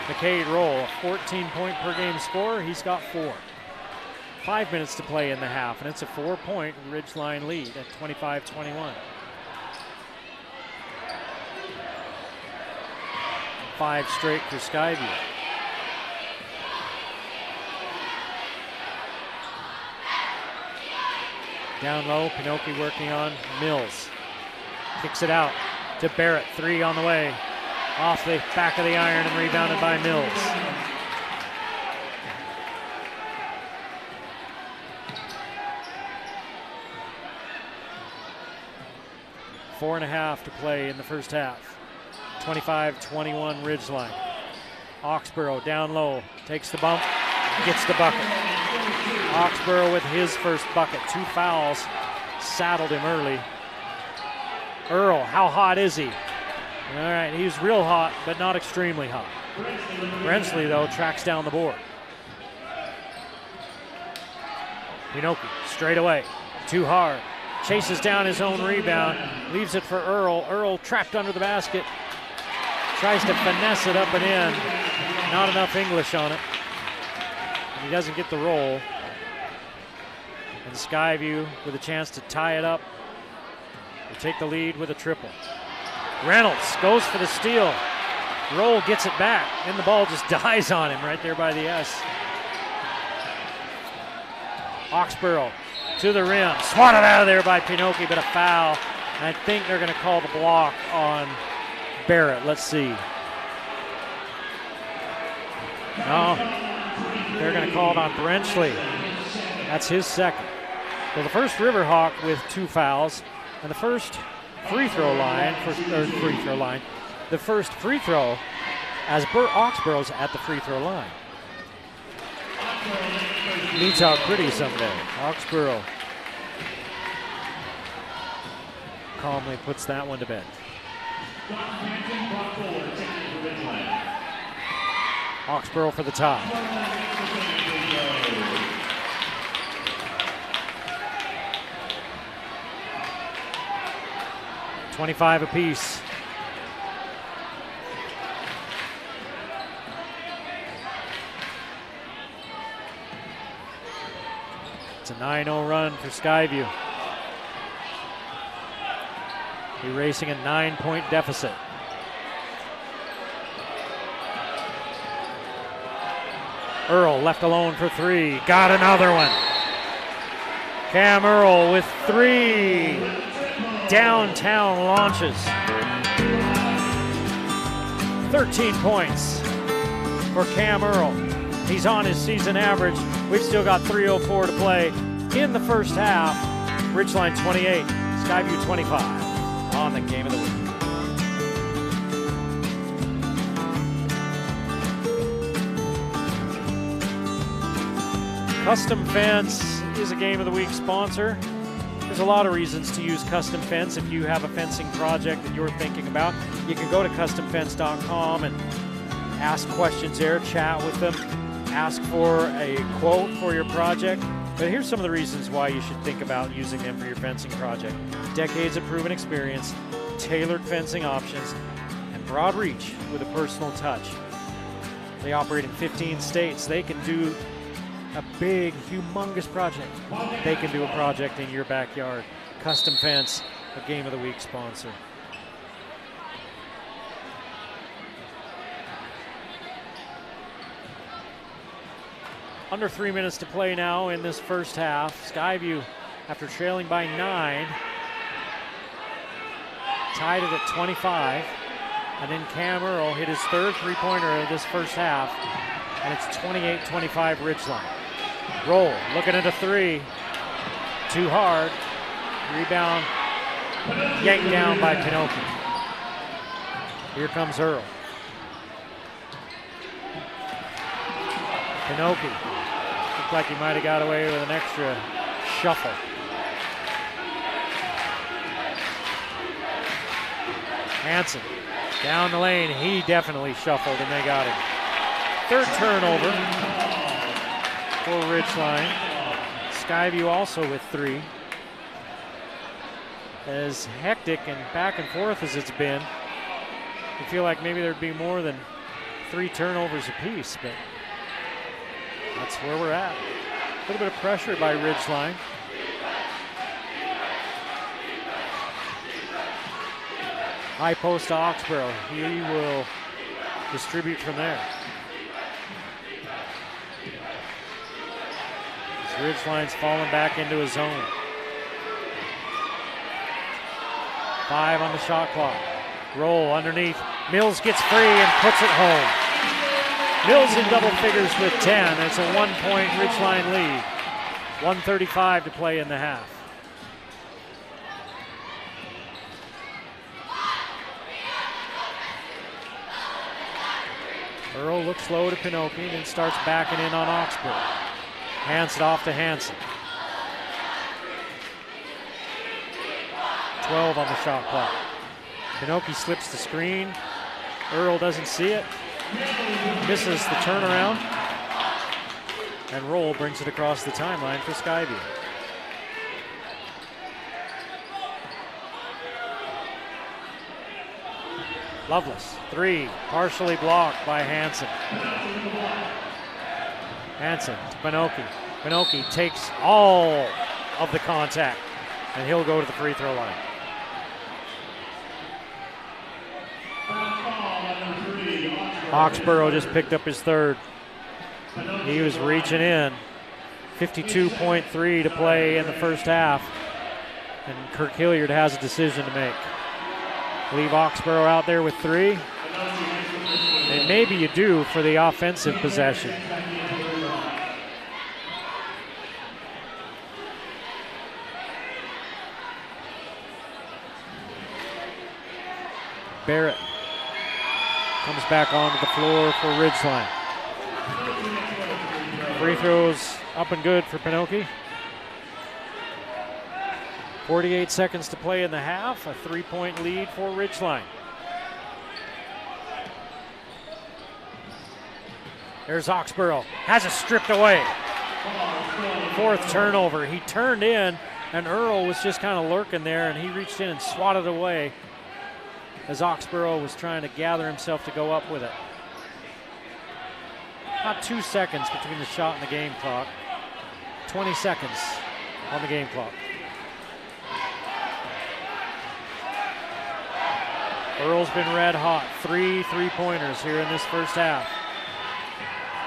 McCade Roll. A 14-point per game scorer. He's got 4. 5 minutes to play in the half, and it's a 4-point Ridgeline lead at 25-21. 5 straight for Skyview. Down low, Pinocchi working on Mills. Kicks it out to Barrett, 3 on the way. Off the back of the iron and rebounded by Mills. Four and a half to play in the first half. 25-21 Ridgeline. Oxborough down low, takes the bump, gets the bucket. Oxborough with his first bucket. 2 fouls saddled him early. Earl, how hot is he? All right, he's real hot, but not extremely hot. Brensley, though, tracks down the board. Pinocchi straight away, too hard. Chases down his own rebound, leaves it for Earl. Earl trapped under the basket. Tries to finesse it up and in. Not enough English on it. And he doesn't get the roll. And Skyview with a chance to tie it up. They take the lead with a triple. Reynolds goes for the steal. Roll gets it back, and the ball just dies on him right there by the S. Oxborough to the rim, swatted out of there by Pinocchi, but a foul. And I think they're going to call the block on Barrett. Let's see. No, they're going to call it on Brensley. That's his second. Well, the first Riverhawk with 2 fouls, and the first free throw line, the first free throw as Oxborough's at the free throw line. Needs out pretty someday. Oxborough calmly puts that one to bed. Oxborough for the tie. $25 apiece. It's a 9-0 run for Skyview. Erasing a 9-point deficit. Earl left alone for 3. Got another one. Cam Earl with 3 downtown launches. 13 points for Cam Earl. He's on his season average. We've still got 3:04 to play in the first half. Ridgeline 28, Skyview 25 on the game of the week. Custom Fence is a game of the week sponsor. There's a lot of reasons to use Custom Fence. If you have a fencing project that you're thinking about, you can go to customfence.com and ask questions there, chat with them, ask for a quote for your project. But here's some of the reasons why you should think about using them for your fencing project. Decades of proven experience, tailored fencing options, and broad reach with a personal touch. They operate in 15 states. They can do a big, humongous project. They can do a project in your backyard. Custom Fence, a game of the week sponsor. Under 3 minutes to play now in this first half. Skyview, after trailing by 9, tied it at 25. And then Cam Earl hit his third three-pointer of this first half. And it's 28-25 Ridgeline. Roll, looking at a 3. Too hard. Rebound yanked down by Pinocchi. Here comes Earl. Pinoki. Looked like he might have got away with an extra shuffle. Hansen down the lane. He definitely shuffled and they got him. Third turnover for Ridgeline. Skyview also with 3. As hectic and back and forth as it's been, I feel like maybe there'd be more than 3 turnovers apiece, but that's where we're at. A little bit of pressure by Ridgeline. High post to Oxborough. He will distribute from there. Ridgeline's falling back into his zone. 5 on the shot clock. Roll underneath. Mills gets free and puts it home. Mills in double figures with 10. It's a 1-point Ridgeline lead. 1:35 to play in the half. Earl looks low to Pinoki and starts backing in on Oxborough. Hands it off to Hansen. 12 on the shot clock. Pinoki slips the screen. Earl doesn't see it. Misses the turnaround. And Roll brings it across the timeline for Skyview. Loveless, 3, partially blocked by Hansen. Hansen to Pinoki. Pinoki takes all of the contact, and he'll go to the free throw line. Oxborough just picked up his 3rd. He was reaching in. 52.3 to play in the first half, and Kirk Hilliard has a decision to make. Leave Oxborough out there with 3, and maybe you do for the offensive possession. Barrett comes back onto the floor for Ridgeline. Free throws up and good for Pinoki. 48 seconds to play in the half, a 3-point lead for Ridgeline. There's Oxborough, has it stripped away. 4th turnover. He turned in, and Earl was just kind of lurking there, and he reached in and swatted away as Oxborough was trying to gather himself to go up with it. About 2 seconds between the shot and the game clock. 20 seconds on the game clock. Earl's been red hot. 3 3-pointers here in this first half.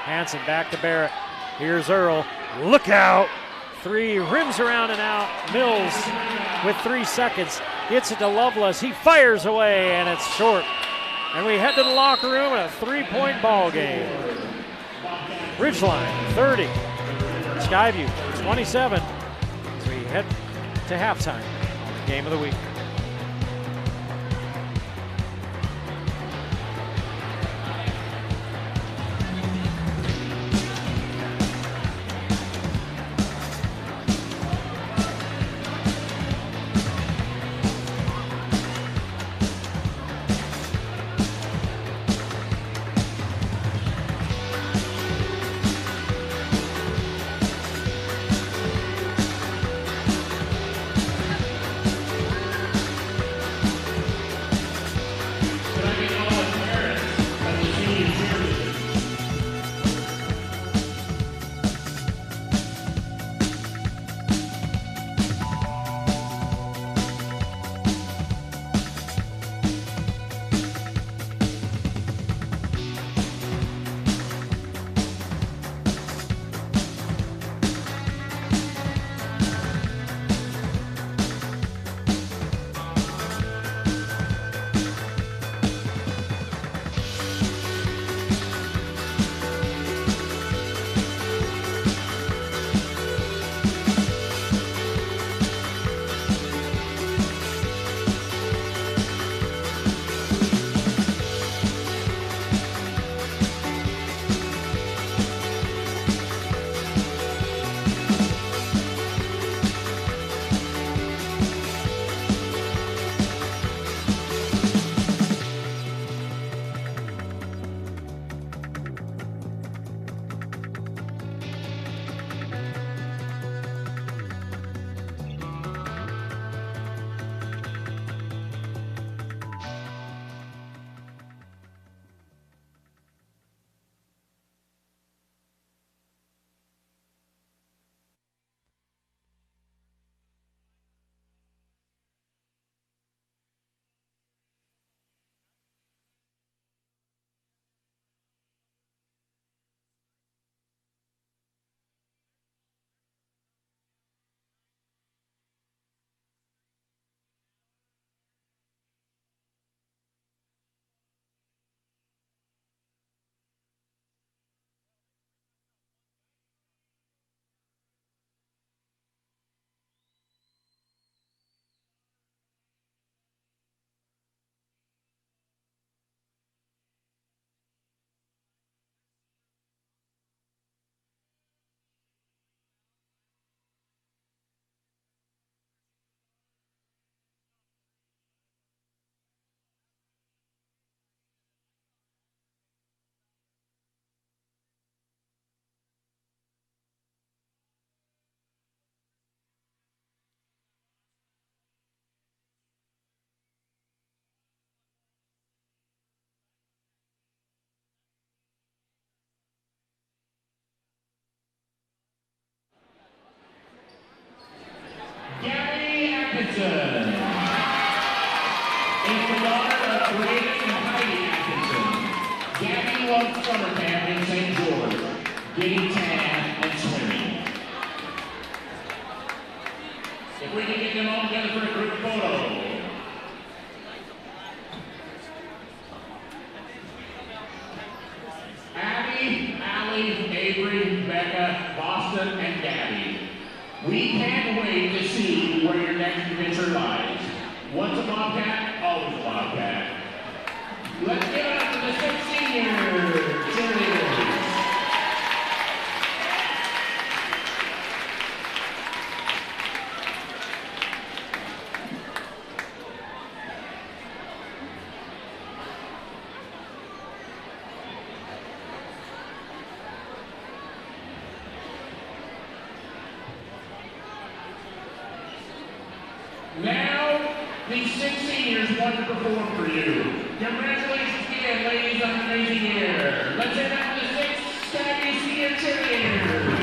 Hansen back to Barrett. Here's Earl. Look out! 3, rims around and out. Mills with 3 seconds. Gets it to Loveless. He fires away, and it's short. And we head to the locker room in a 3-point ball game. Ridgeline 30. Skyview 27. As we head to halftime. Game of the week. is the daughter of Braden and Heidi Atkinson. Gabby loves summer camp in St. George, getting tan and swimming. If we can get them all together for a group photo. Abby, Allie, Avery, Becca, Boston, and Gabby. We can't wait to see where your next adventure lies. Once a Bobcat, always a Bobcat. Let's give it up to the 6 senior cheerleaders. Now, these 6 seniors want to perform for you. Congratulations again, ladies, on an amazing year. Let's head out to the 6 Skaggy senior cheerleaders.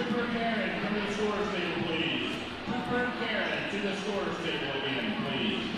Trooper Karen, come to the scores table, please. Trooper Karen, to the scores table again, please.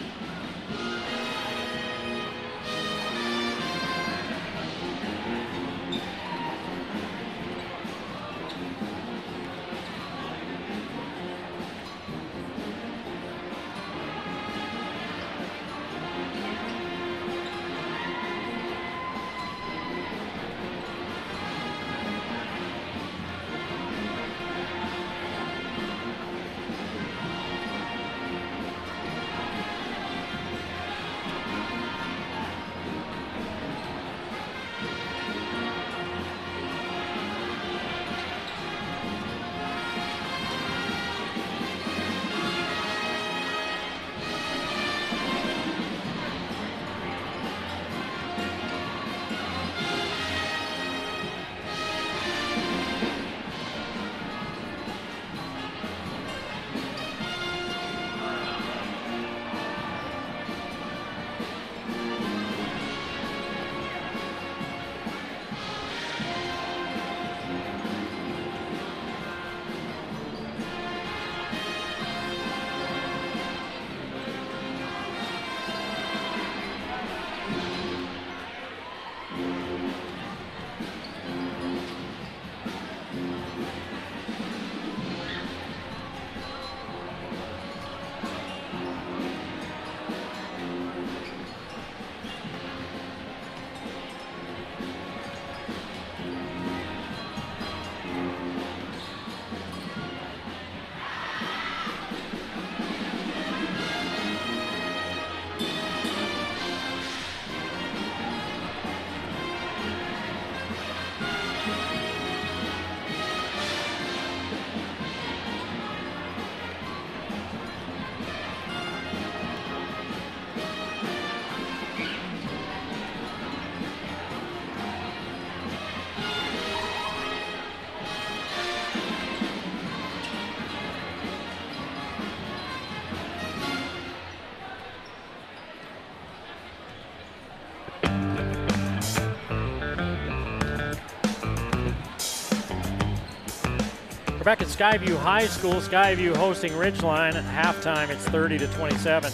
Back at Skyview High School, Skyview hosting Ridgeline. At halftime, it's 30-27.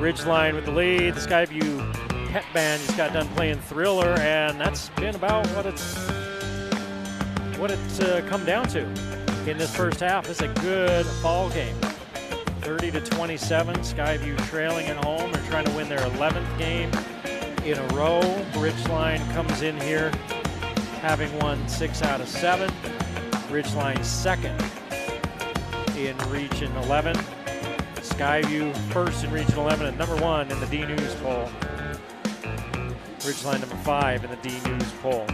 Ridgeline with the lead. The Skyview pep band just got done playing Thriller, and that's been about what it's come down to in this first half. It's a good ball game. 30-27. Skyview trailing at home. They're trying to win their 11th game in a row. Ridgeline comes in here having won 6 out of 7. Ridgeline second in Region 11. Skyview first in Region 11 and number 1 in the D News poll. Ridgeline number 5 in the D News poll.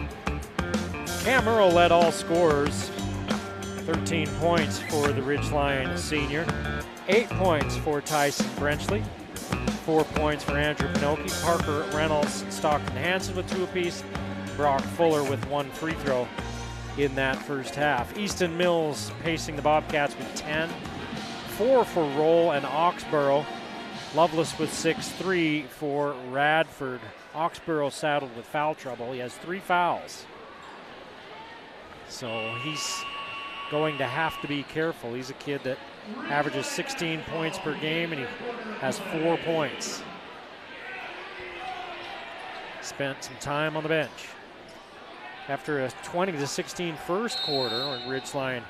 Cam Earl led all scorers. 13 points for the Ridgeline senior. 8 points for Tyson Brenchley. 4 points for Andrew Pinocchi. Parker Reynolds, Stockton Hansen with 2 apiece. Brock Fuller with 1 free throw in that first half. Easton Mills pacing the Bobcats with 10. 4 for Roll and Oxborough. Lovelace with 6, 3 for Radford. Oxborough saddled with foul trouble. He has 3 fouls. So he's going to have to be careful. He's a kid that averages 16 points per game and he has 4 points. Spent some time on the bench. After a 20-16 first quarter, when Ridgeline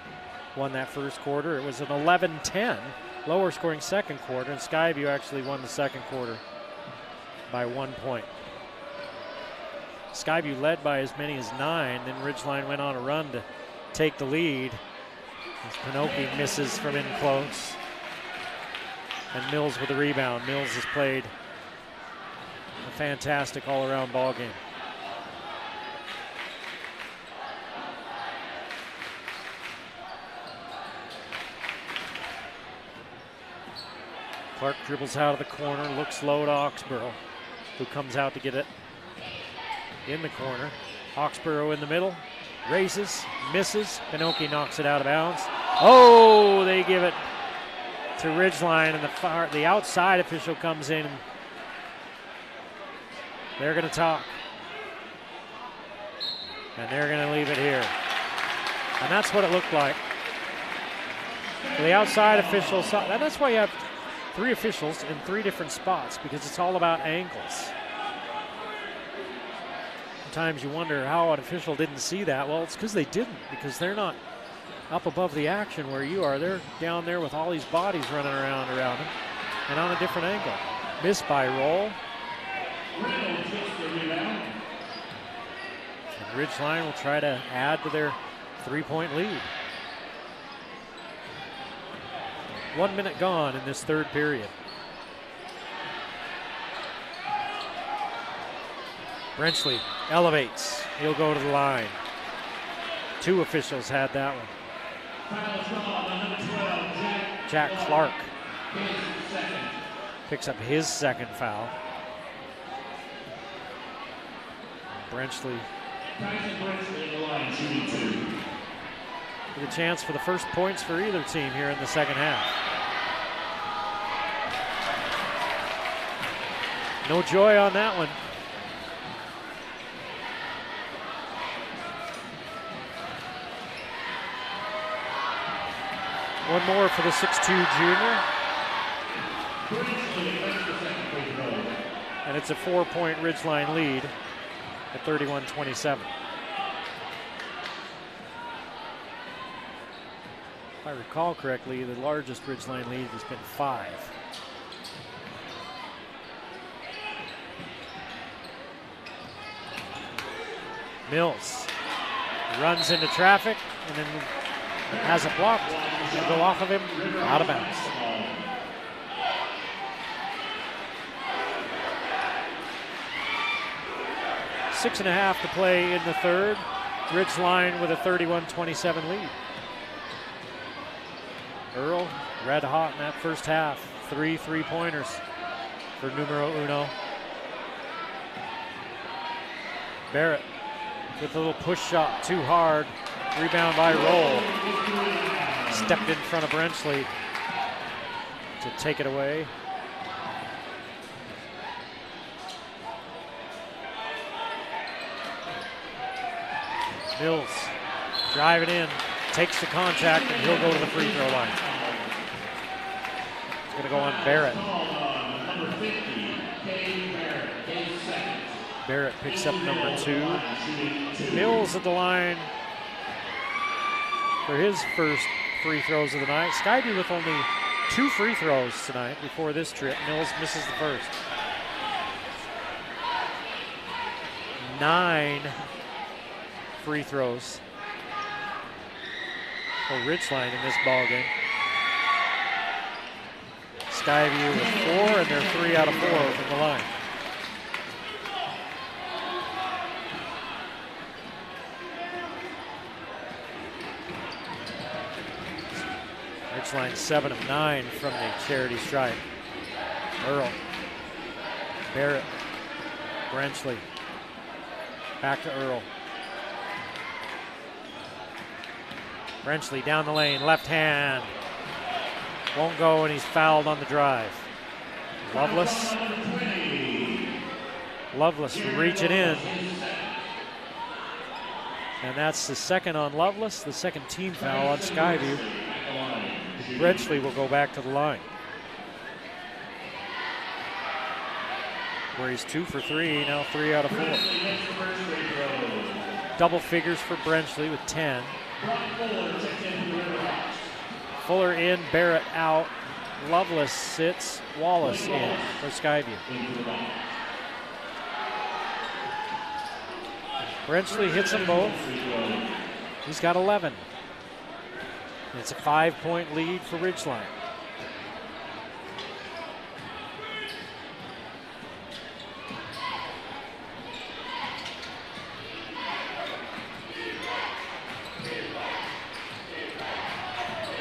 won that first quarter, it was an 11-10 lower scoring second quarter, and Skyview actually won the second quarter by 1 point. Skyview led by as many as 9, then Ridgeline went on a run to take the lead. As Pinocchi misses from in close. And Mills with the rebound. Mills has played a fantastic all-around ball game. Clark dribbles out of the corner, looks low to Oxborough, who comes out to get it in the corner. Oxborough in the middle, raises, misses. Pinocchi knocks it out of bounds. Oh, they give it to Ridgeline, and the outside official comes in. They're going to talk. And they're going to leave it here. And that's what it looked like. The outside officials, that's why you have 3 officials in 3 different spots, because it's all about angles. Sometimes you wonder how an official didn't see that. Well, it's because they didn't, because they're not up above the action where you are. They're down there with all these bodies running around them and on a different angle. Missed by Roll. And Ridgeline will try to add to their 3-point lead. 1 minute gone in this third period. Brenchley elevates. He'll go to the line. 2 officials had that one. Jack Clark picks up his second foul. Brenchley with a chance for the first points for either team here in the second half. No joy on that one. One more for the 6'2" junior. And it's a 4-point Ridgeline lead at 31-27. If I recall correctly, the largest Ridgeline lead has been 5. Mills runs into traffic and then has it blocked. It'll go off of him, out of bounds. Six and a half to play in the third. Ridgeline with a 31-27 lead. Earl, red hot in that first half. 3 3-pointers for numero uno. Barrett with a little push shot, too hard. Rebound by Roll. Stepped in front of Brenchley to take it away. Mills driving in, takes the contact, and he'll go to the free throw line. It's going to go on Barrett. Barrett picks up number 2. Mills at the line for his first free throws of the night. Skyview with only 2 free throws tonight before this trip. Mills misses the first. 9 free throws for Ridgeline in this ball game. Skyview with 4, and they're 3 out of 4 from the line. Ridgeline 7 of 9 from the charity stripe. Earl, Barrett, Brenchley, back to Earl. Brenchley down the lane, left hand. Won't go, and he's fouled on the drive. Lovelace reaching in. And that's the second on Lovelace, the second team foul on Skyview. Brenchley will go back to the line, where he's 2 for 3, now 3 out of 4. Double figures for Brenchley with 10. Fuller in, Barrett out. Lovelace sits, Wallace in for Skyview. Brenchley hits them both. He's got 11. It's a 5-point lead for Ridgeline.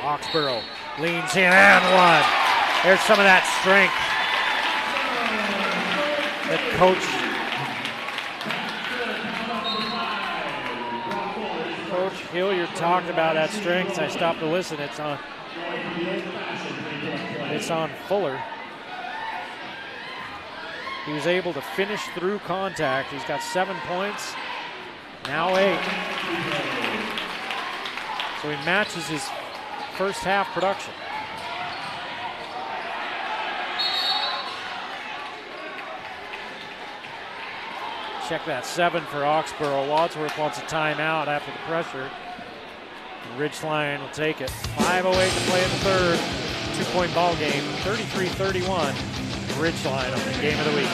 Oxborough leans in and 1. There's some of that strength that Coach Hilliard talked about. That strength. I stopped to listen. It's on Fuller. He was able to finish through contact. He's got 7 points, now 8. So he matches his first half production. Check that, 7 for Oxborough. Wadsworth wants a timeout after the pressure. Ridgeline will take it. 5:08 to play in the third. 2-point ball game, 33-31. Ridgeline on the game of the week.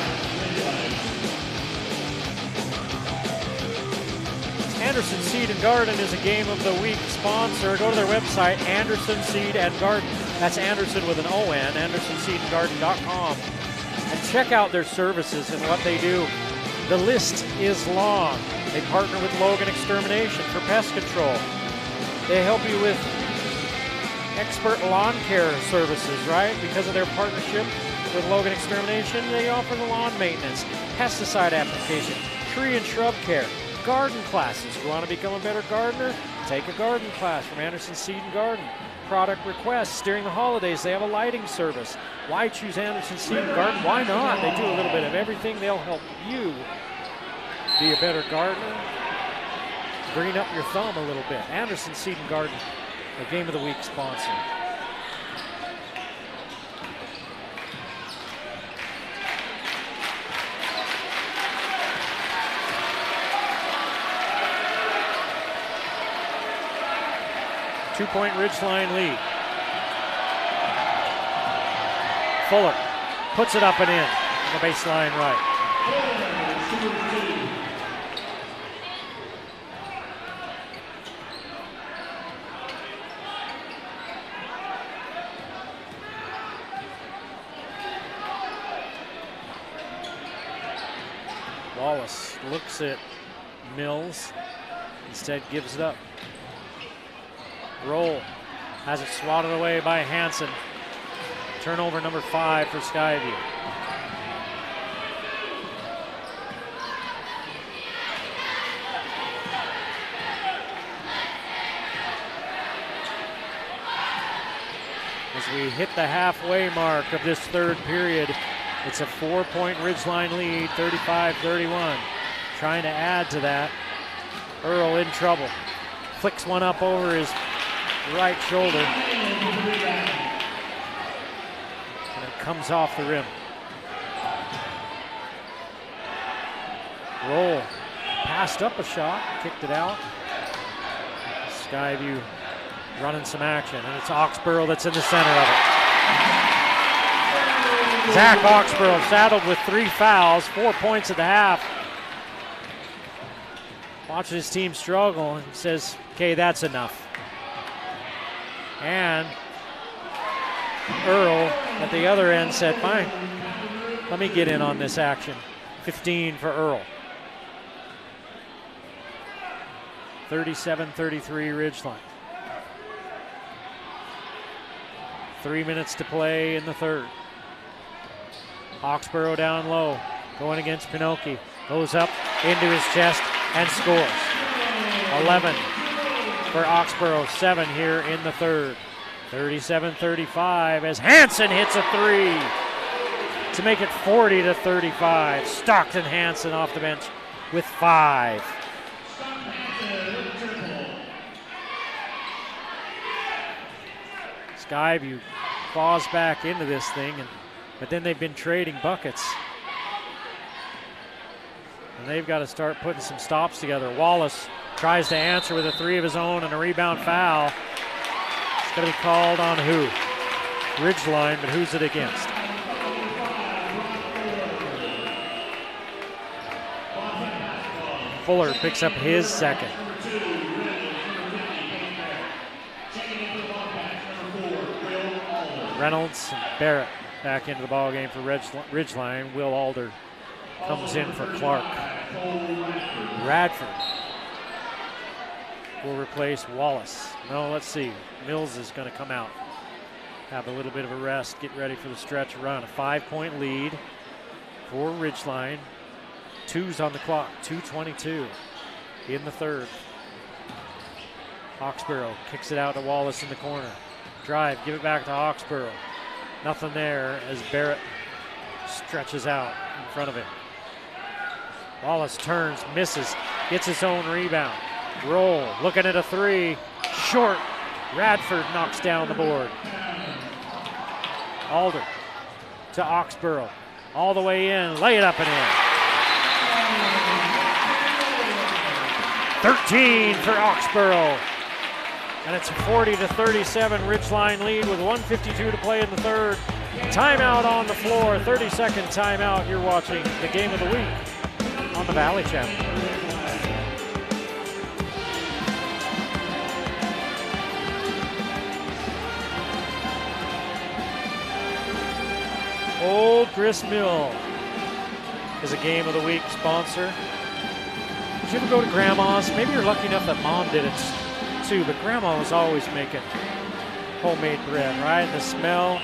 Anderson Seed and Garden is a game of the week sponsor. Go to their website, Anderson Seed and Garden. That's Anderson with an O-N, AndersonSeedandGarden.com. And check out their services and what they do. The list is long. They partner with Logan Extermination for pest control. They help you with expert lawn care services, right? Because of their partnership with Logan Extermination, they offer the lawn maintenance, pesticide application, tree and shrub care, garden classes. You want to become a better gardener? Take a garden class from Anderson Seed and Garden. Product requests during the holidays, they have a lighting service. Why choose Anderson Seed and Garden? Why not? They do a little bit of everything. They'll help you be a better gardener. Green up your thumb a little bit. Anderson Seed and Garden, a game of the week sponsor. Two-point Ridgeline lead. Fuller puts it up and in on the baseline right. Wallace looks at Mills, instead gives it up. Roll has it swatted away by Hansen. Turnover number 5 for Skyview. As we hit the halfway mark of this third period, it's a 4-point Ridgeline lead, 35-31. Trying to add to that. Earl in trouble. Flicks one up over his right shoulder. And it comes off the rim. Roll. Passed up a shot, kicked it out. Skyview running some action, and it's Oxborough that's in the center of it. Zach Oxborough saddled with 3 fouls, 4 points at the half. Watching his team struggle and says, okay, that's enough. And Earl at the other end said, fine, let me get in on this action. 15 for Earl. 37-33 Ridgeline. 3 minutes to play in the third. Oxborough down low, going against Pinocchi. Goes up into his chest and scores. 11 for Oxborough, 7 here in the third. 37-35 as Hansen hits a 3 to make it 40-35. Stockton Hansen off the bench with 5. Skyview falls back into this thing, but then they've been trading buckets. And they've got to start putting some stops together. Wallace tries to answer with a 3 of his own and a rebound foul. It's going to be called on who? Ridgeline, but who's it against? Fuller picks up his second. Reynolds and Barrett back into the ball game for Ridgeline. Will Alder comes in for Clark. Radford will replace Wallace. No, let's see. Mills is going to come out. Have a little bit of a rest, get ready for the stretch run. A 5-point lead for Ridgeline. 2's on the clock, 2:22 in the third. Oxborough kicks it out to Wallace in the corner. Drive, give it back to Oxborough. Nothing there as Barrett stretches out in front of him. Wallace turns, misses, gets his own rebound. Roll, looking at a 3, short. Radford knocks down the board. Alder to Oxborough. All the way in, lay it up and in. 13 for Oxborough. And it's a 40-37 Ridgeline lead with 1:52 to play in the third. Timeout on the floor, 30-second timeout. You're watching the game of the week on the Valley Channel. Old Grist Mill is a game of the week sponsor. Did you ever go to Grandma's? Maybe you're lucky enough that Mom did it too, but Grandma was always making homemade bread, right? And the smell,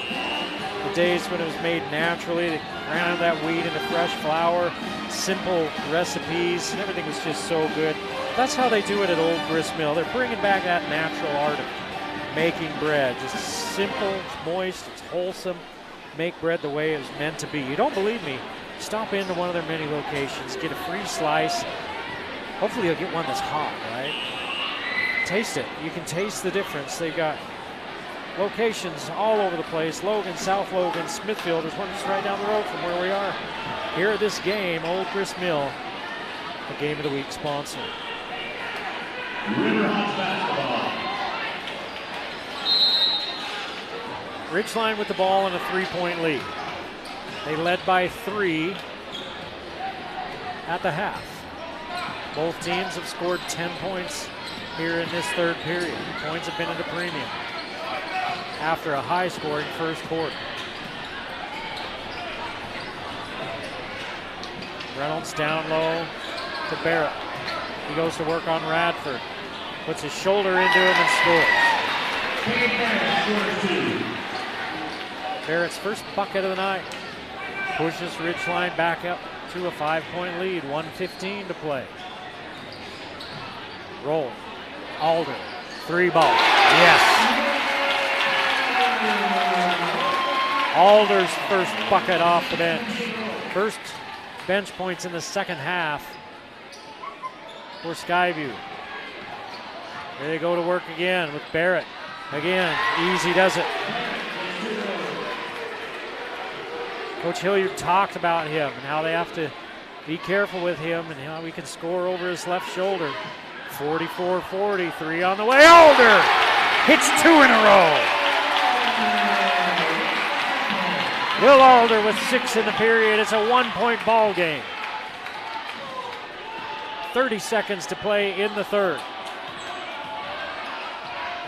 the days when it was made naturally, they ground that wheat into fresh flour, simple recipes, and everything was just so good. That's how they do it at Old Grist Mill. They're bringing back that natural art of making bread. Just simple, it's moist, it's wholesome. Make bread the way it was meant to be. You don't believe me? Stop into one of their many locations, get a free slice. Hopefully you'll get one that's hot, right? Taste it. You can taste the difference. They've got locations all over the place. Logan, South Logan, Smithfield. There's one just right down the road from where we are. Here at this game, Old Grist Mill, the game of the week sponsor. Riverhawks basketball. Ridgeline with the ball and a 3-point lead. They led by 3 at the half. Both teams have scored 10 points here in this third period. Points have been at a premium after a high-scoring first quarter. Reynolds down low to Barrett. He goes to work on Radford. Puts his shoulder into him and scores. Barrett's first bucket of the night. Pushes Ridgeline back up to a 5-point lead. 1:15 to play. Roll. Alder. 3-ball. Yes. Alder's first bucket off the bench. First bench points in the second half for Skyview. There they go to work again with Barrett. Again, easy does it. Coach Hilliard talked about him and how they have to be careful with him and how he can score over his left shoulder. 44-40, 3 on the way. Alder hits 2 in a row. Will Alder with 6 in the period. It's a 1-point ball game. 30 seconds to play in the third.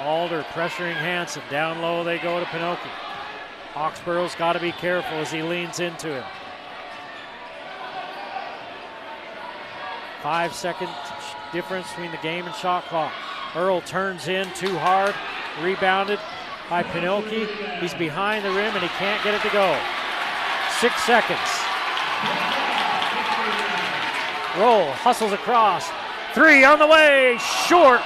Alder pressuring Hansen. Down low they go to Pinocchio. Oxborough's got to be careful as he leans into him. 5-second difference between the game and shot clock. Earl turns in too hard. Rebounded by Pinocchio. He's behind the rim and he can't get it to go. 6 seconds. Roll, hustles across. 3 on the way, short.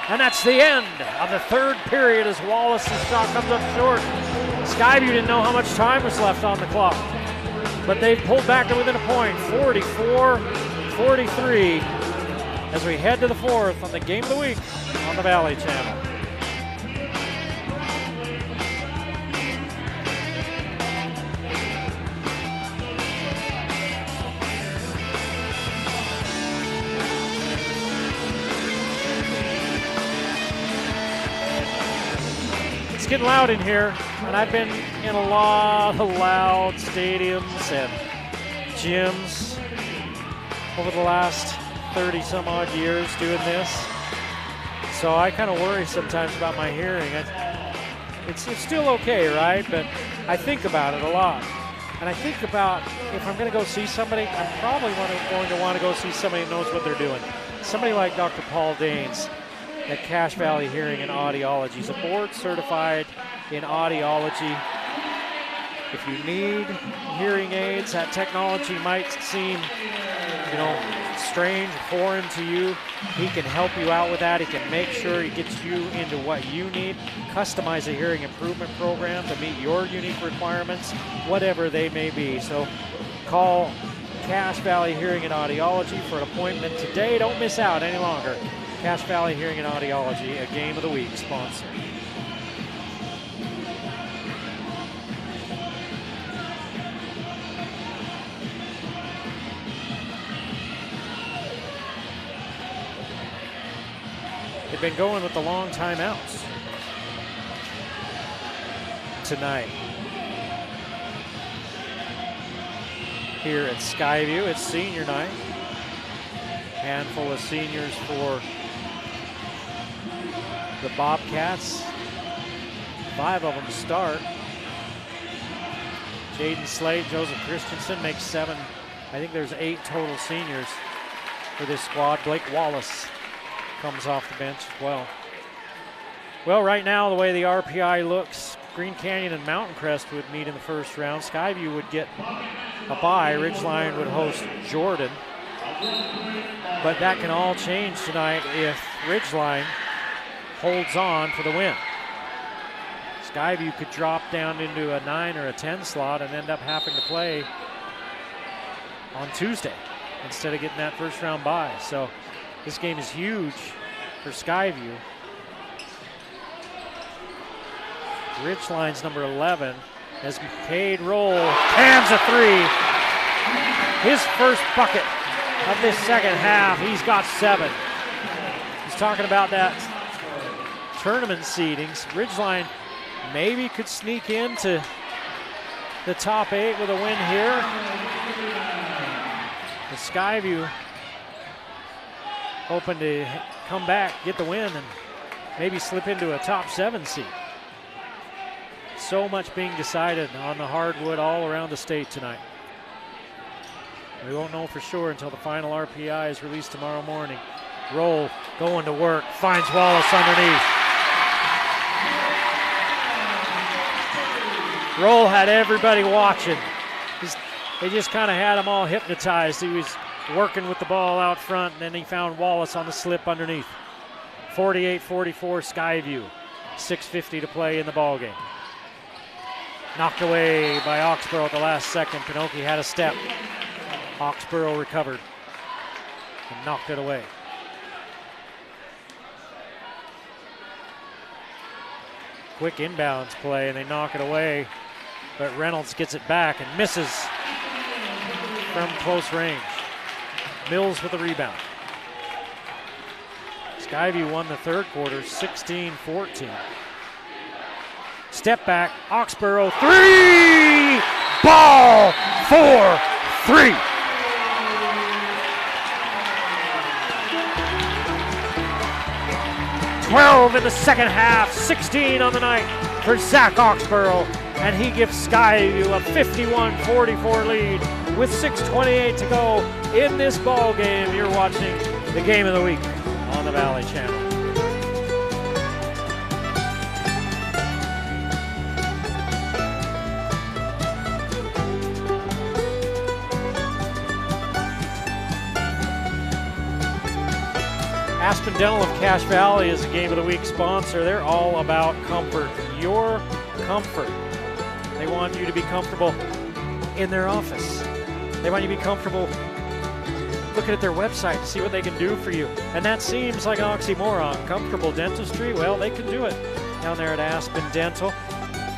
And that's the end of the third period as Wallace's shot comes up short. Skyview didn't know how much time was left on the clock, but they've pulled back to within a point, 44-43, as we head to the fourth on the Game of the Week on the Valley Channel. It's getting loud in here, and I've been in a lot of loud stadiums and gyms over the last 30 some odd years doing this. So I kind of worry sometimes about my hearing. It's still okay, right? But I think about it a lot. And I think about if I'm going to go see somebody, I'm probably going to want to go see somebody who knows what they're doing. Somebody like Dr. Paul Daines at Cache Valley Hearing and Audiology. He's a board certified in audiology. If you need hearing aids, that technology might seem, strange, foreign to you. He can help you out with that. He can make sure he gets you into what you need. Customize a hearing improvement program to meet your unique requirements, whatever they may be. So call Cache Valley Hearing and Audiology for an appointment today. Don't miss out any longer. Cache Valley Hearing and Audiology, a Game of the Week sponsor. They've been going with the long timeouts tonight. Here at Skyview, it's senior night. Handful of seniors for the Bobcats. 5 of them start. Jaden Slade, Joseph Christensen makes 7. I think there's 8 total seniors for this squad. Blake Wallace comes off the bench as well. Well, right now, the way the RPI looks, Green Canyon and Mountain Crest would meet in the first round. Skyview would get a bye. Ridgeline would host Jordan. But that can all change tonight if Ridgeline holds on for the win. Skyview could drop down into a 9 or a 10 slot and end up having to play on Tuesday instead of getting that first round bye. So this game is huge for Skyview. Ridgeline's number 11 as McCade Roll cans a 3. His first bucket of this second half. He's got 7. He's talking about that tournament seedings. Ridgeline maybe could sneak into the top 8 with a win here. The Skyview hoping to come back, get the win, and maybe slip into a top 7 seed. So much being decided on the hardwood all around the state tonight. We won't know for sure until the final RPI is released tomorrow morning. Roll going to work, finds Wallace underneath. Roll had everybody watching. They just kind of had him all hypnotized. He was working with the ball out front, and then he found Wallace on the slip underneath. 48-44 Skyview. 6:50 to play in the ball game. Knocked away by Oxborough at the last second. Pinoki had a step. Oxborough recovered and knocked it away. Quick inbounds play, and they knock it away. But Reynolds gets it back and misses from close range. Mills with the rebound. Skyview won the third quarter, 16-14. Step back, Oxborough 3! Ball for 3! "12 in the second half, 16 on the night for Zach Oxborough, and he gives Skyview a 51-44 lead with 6:28 to go in this ball game. You're watching the Game of the Week on the Valley Channel. Aspen Dental of Cache Valley is a Game of the Week sponsor. They're all about comfort, your comfort. They want you to be comfortable in their office. They want you to be comfortable looking at their website to see what they can do for you. And that seems like an oxymoron. Comfortable dentistry, well, they can do it down there at Aspen Dental.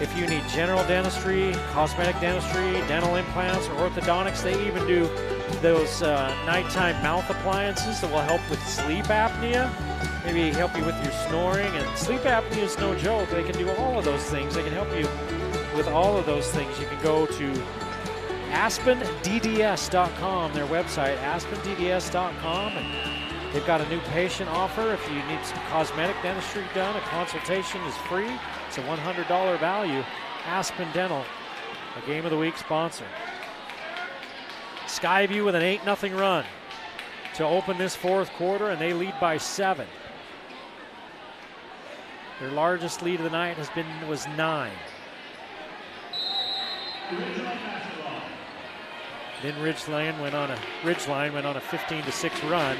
If you need general dentistry, cosmetic dentistry, dental implants, or orthodontics, they even do those nighttime mouth appliances that will help with sleep apnea, maybe help you with your snoring. And sleep apnea is no joke. They can do all of those things. They can help you with all of those things. You can go to AspenDDS.com, their website, AspenDDS.com, and they've got a new patient offer. If you need some cosmetic dentistry done, a consultation is free. It's a $100 value. Aspen Dental, a Game of the Week sponsor. Skyview with an 8-0 run to open this fourth quarter, and they lead by 7. Their largest lead of the night was 9. Then Ridgeline went on a 15-6 run.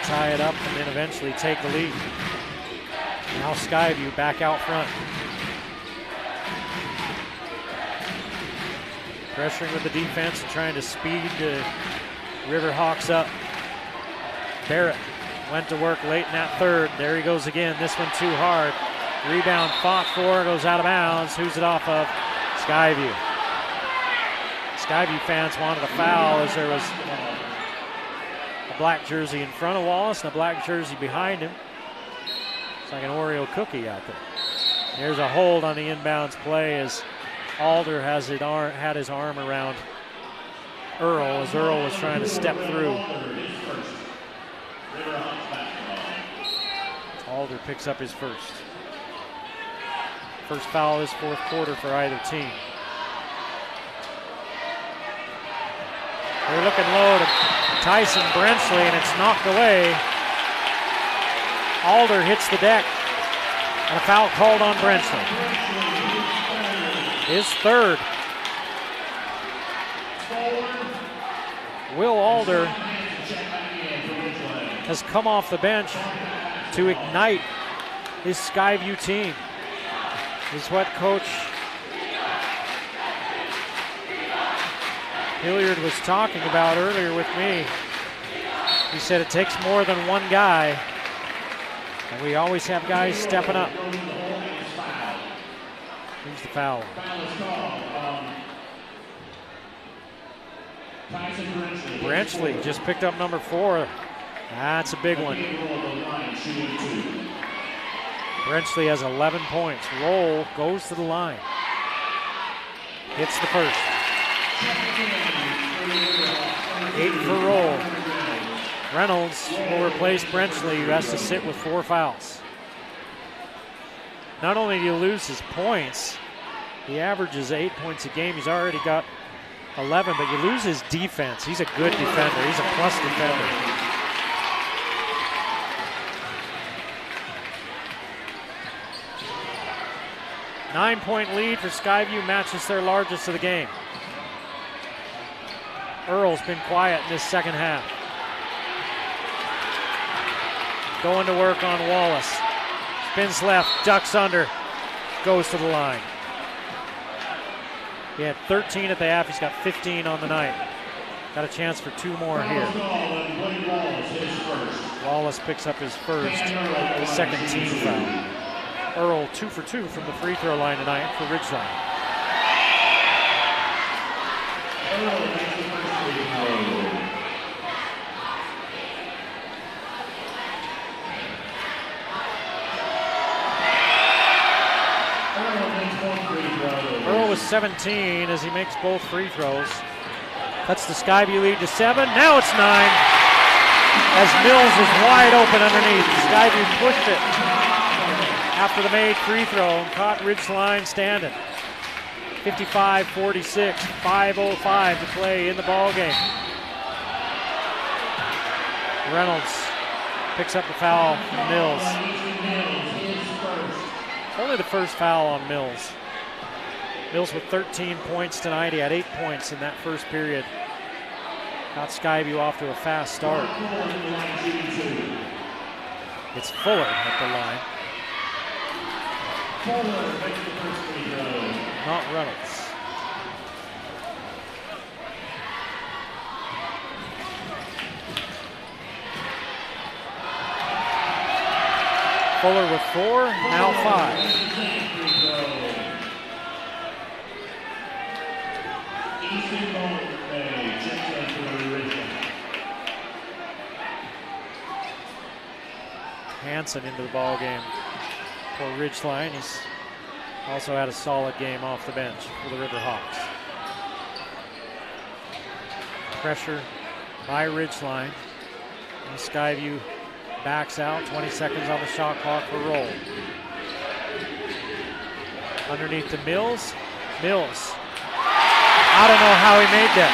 Tie it up and then eventually take the lead. Now Skyview back out front. Pressuring with the defense and trying to speed the Riverhawks up. Barrett went to work late in that third. There he goes again. This one too hard. Rebound fought for, goes out of bounds. Who's it off of? Skyview. Skyview fans wanted a foul as there was a black jersey in front of Wallace and a black jersey behind him. It's like an Oreo cookie out there. Here's a hold on the inbounds play as Alder had his arm around Earl as Earl was trying to step through. Alder picks up his first. First foul this fourth quarter for either team. They're looking low to Tyson Brenchley, and it's knocked away. Alder hits the deck, and a foul called on Brenchley. His third. Will Alder has come off the bench to ignite his Skyview team. This is what Coach Hilliard was talking about earlier with me. He said it takes more than one guy, and we always have guys stepping up. Here's the foul. Brenchley just picked up number 4. That's a big one. Brenchley has 11 points. Roll goes to the line. Hits the first. 8 for Roll. Reynolds will replace Brenchley, who has to sit with 4 fouls. Not only do you lose his points, he averages 8 points a game. He's already got 11, but you lose his defense. He's a good defender. He's a plus defender. Nine-point lead for Skyview matches their largest of the game. Earl's been quiet in this second half. Going to work on Wallace. Spins left, ducks under, goes to the line. He had 13 at the half. He's got 15 on the night. Got a chance for 2 more here. Wallace picks up his first, his second team foul. Earl 2 for 2 from the free throw line tonight for Ridgeline. Earl was 17 as he makes both free throws. Cuts the Skyview lead to 7. Now it's 9 as Mills is wide open underneath. Skyview pushed it after the made free throw and caught Ridgeline standing. 55-46, 5:05 to play in the ball game. Reynolds picks up the foul from Mills. Only the first foul on Mills. Mills with 13 points tonight. He had 8 points in that first period. Got Skyview off to a fast start. It's Fuller at the line. Not Reynolds. Fuller with 4, now 5. Hansen into the ball game for Ridgeline. He's also had a solid game off the bench for the Riverhawks. Pressure by Ridgeline. And Skyview backs out. 20 seconds on the shot clock for Roll. Underneath to Mills. Mills. I don't know how he made that.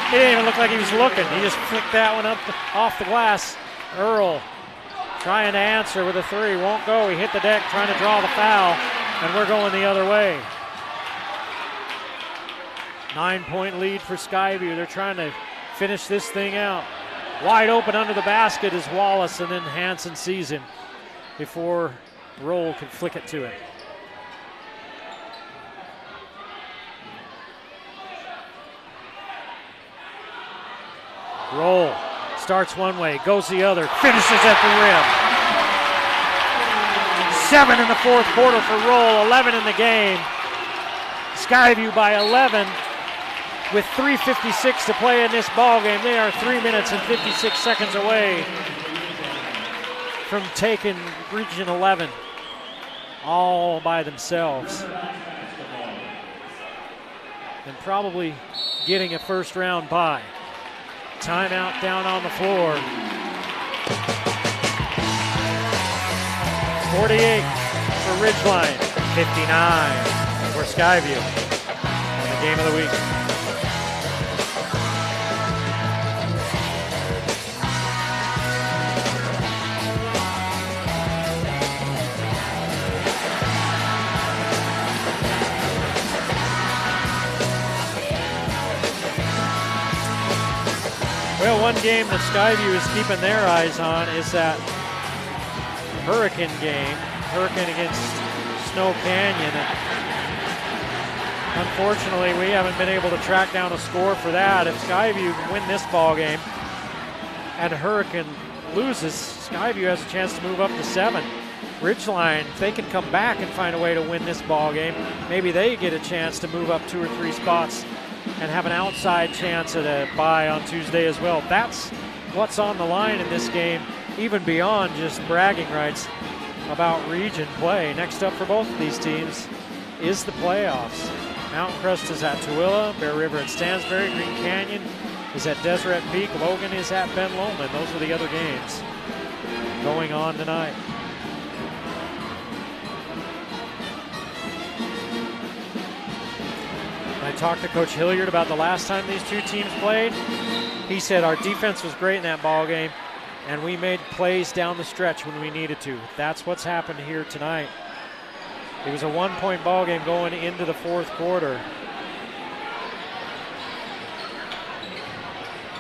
It didn't even look like he was looking. He just flicked that one up off the glass. Earl trying to answer with a 3. Won't go. He hit the deck trying to draw the foul, and we're going the other way. 9-point lead for Skyview. They're trying to finish this thing out. Wide open under the basket is Wallace, and then Hansen sees him before Roll can flick it to him. Roll starts one way, goes the other, finishes at the rim. 7 in the fourth quarter for Roll, 11 in the game. Skyview by 11 with 3:56 to play in this ball game. They are 3 minutes and 56 seconds away from taking Region 11 all by themselves and probably getting a first round bye. Timeout down on the floor. 48 for Ridgeline, 59 for Skyview. And the game of the week. Well, one game that Skyview is keeping their eyes on is that Hurricane game, Hurricane against Snow Canyon. And unfortunately, we haven't been able to track down a score for that. If Skyview can win this ball game and Hurricane loses, Skyview has a chance to move up to 7. Ridgeline, if they can come back and find a way to win this ball game, maybe they get a chance to move up 2 or 3 spots and have an outside chance at a bye on Tuesday as well. That's what's on the line in this game, even beyond just bragging rights about region play. Next up for both of these teams is the playoffs. Mountain Crest is at Tooele, Bear River at Stansbury, Green Canyon is at Deseret Peak, Logan is at Ben Lomond. Those are the other games going on tonight. I talked to Coach Hilliard about the last time these two teams played. He said our defense was great in that ball game, and we made plays down the stretch when we needed to. That's what's happened here tonight. It was a 1-point ball game going into the 4th quarter.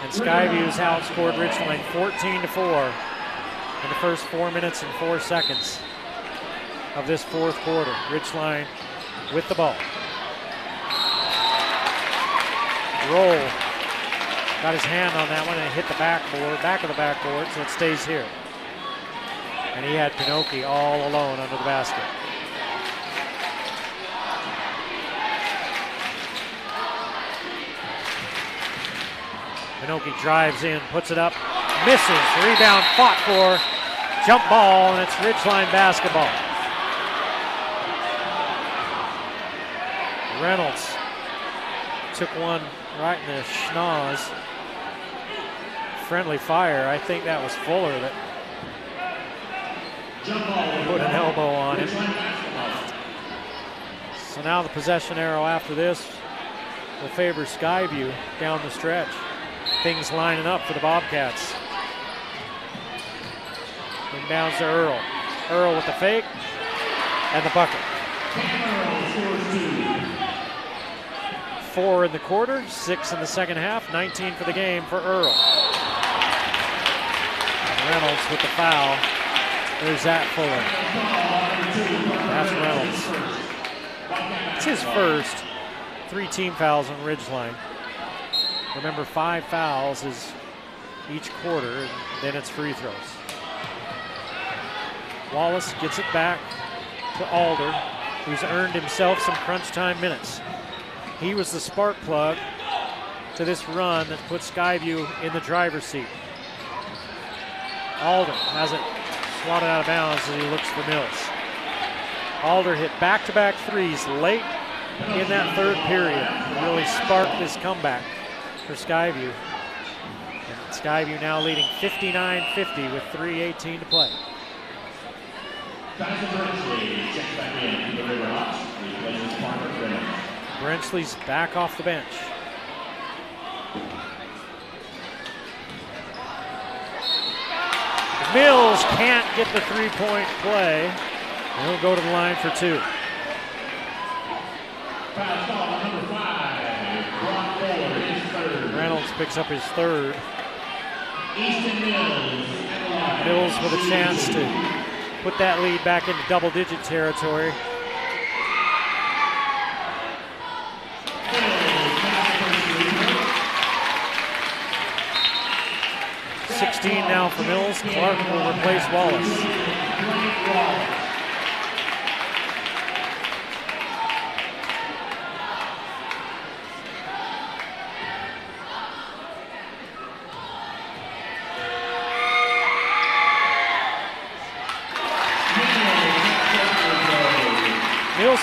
And Skyview's outscored Ridgeline 14-4 in the first 4 minutes and 4 seconds of this 4th quarter. Ridgeline with the ball. Roll. Got his hand on that one and it hit the back of the backboard, so it stays here. And he had Pinoki all alone under the basket. Pinoki drives in, puts it up, misses. Rebound fought for. Jump ball, and it's Ridgeline basketball. Reynolds took one right in the schnoz. Friendly fire. I think that was Fuller that put an elbow on him. So now the possession arrow after this will favor Skyview down the stretch. Things lining up for the Bobcats. Inbounds to Earl. Earl with the fake and the bucket. 4 in the quarter, 6 in the second half, 19 for the game for Earl. And Reynolds with the foul. There's that Fuller. That's Reynolds. It's his first 3 team fouls on Ridgeline. Remember, 5 fouls is each quarter, and then it's free throws. Wallace gets it back to Alder, who's earned himself some crunch time minutes. He was the spark plug to this run that put Skyview in the driver's seat. Alder has it swatted out of bounds as he looks for Mills. Alder hit back-to-back threes late in that 3rd period. Really sparked this comeback for Skyview. And Skyview now leading 59-50 with 3:18 to play. Brenchley's back off the bench. Mills can't get the 3-point play. He'll go to the line for 2. Reynolds picks up his 3rd. Mills with a chance to put that lead back into double-digit territory. Now for Mills. Clark will replace Wallace.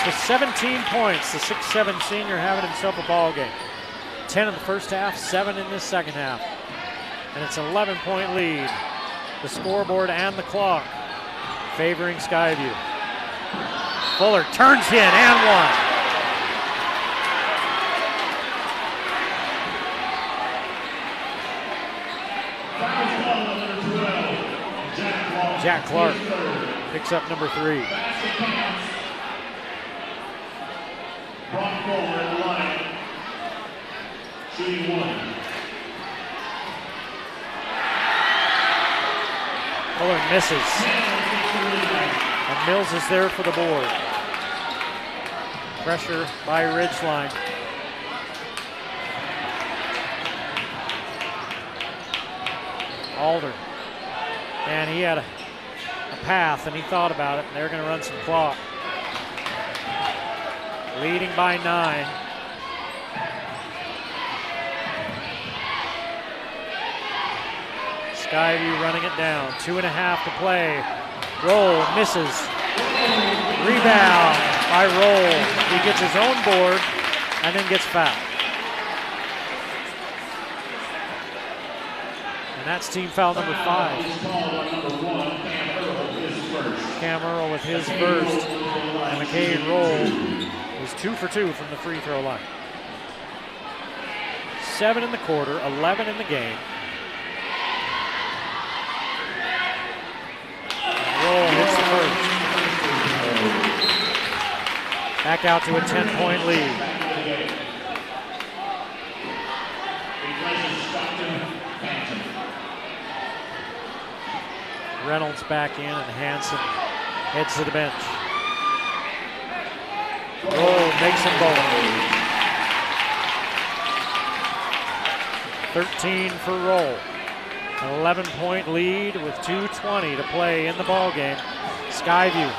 Davis with 17 points. The 6'7" senior having himself a ball game. 10 in the first half, 7 in this second half. And it's an 11-point lead. The scoreboard and the clock favoring Skyview. Fuller turns in and one. Jack Clark picks up number 3. Brought forward the line. Shooting 1. Fuller misses. And Mills is there for the board. Pressure by Ridgeline. Alder. And he had a path and he thought about it, and they're going to run some clock. Leading by 9. Skyview running it down. 2.5 to play. Roll misses. Rebound by Roll. He gets his own board and then gets fouled. And that's team foul number 5. Cam Earl with his first. And McKay Roll is 2 for 2 from the free throw line. 7 in the quarter, 11 in the game. Roll hits the first. Back out to a 10-point lead. Reynolds back in and Hansen heads to the bench. Roll makes them both. 13 for Roll. An 11-point lead with 2:20 to play in the ball game. Skyview.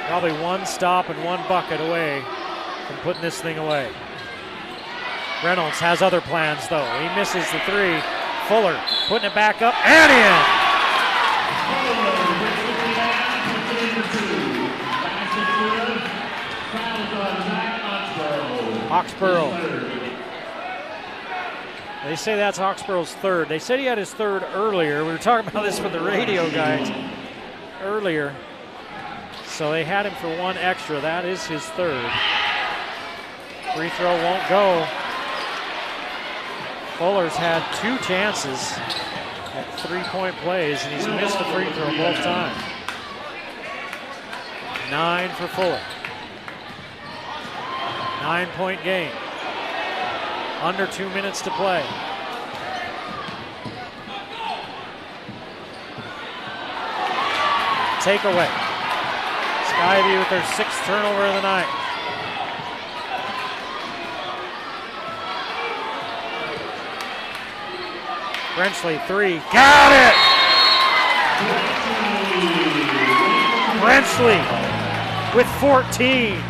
Probably one stop and one bucket away from putting this thing away. Reynolds has other plans though. He misses the 3. Fuller putting it back up and in. Hawksboro. They say that's Hawksboro's 3rd. They said he had his 3rd earlier. We were talking about this with the radio guys earlier. So they had him for 1 extra. That is his 3rd. Free throw won't go. Fuller's had 2 chances at 3-point plays, and he's missed a free throw both times. 9 for Fuller. 9-point game. Under 2 minutes to play. Takeaway. Skyview with their 6th turnover of the night. Brenchley 3, got it! Brenchley with 14.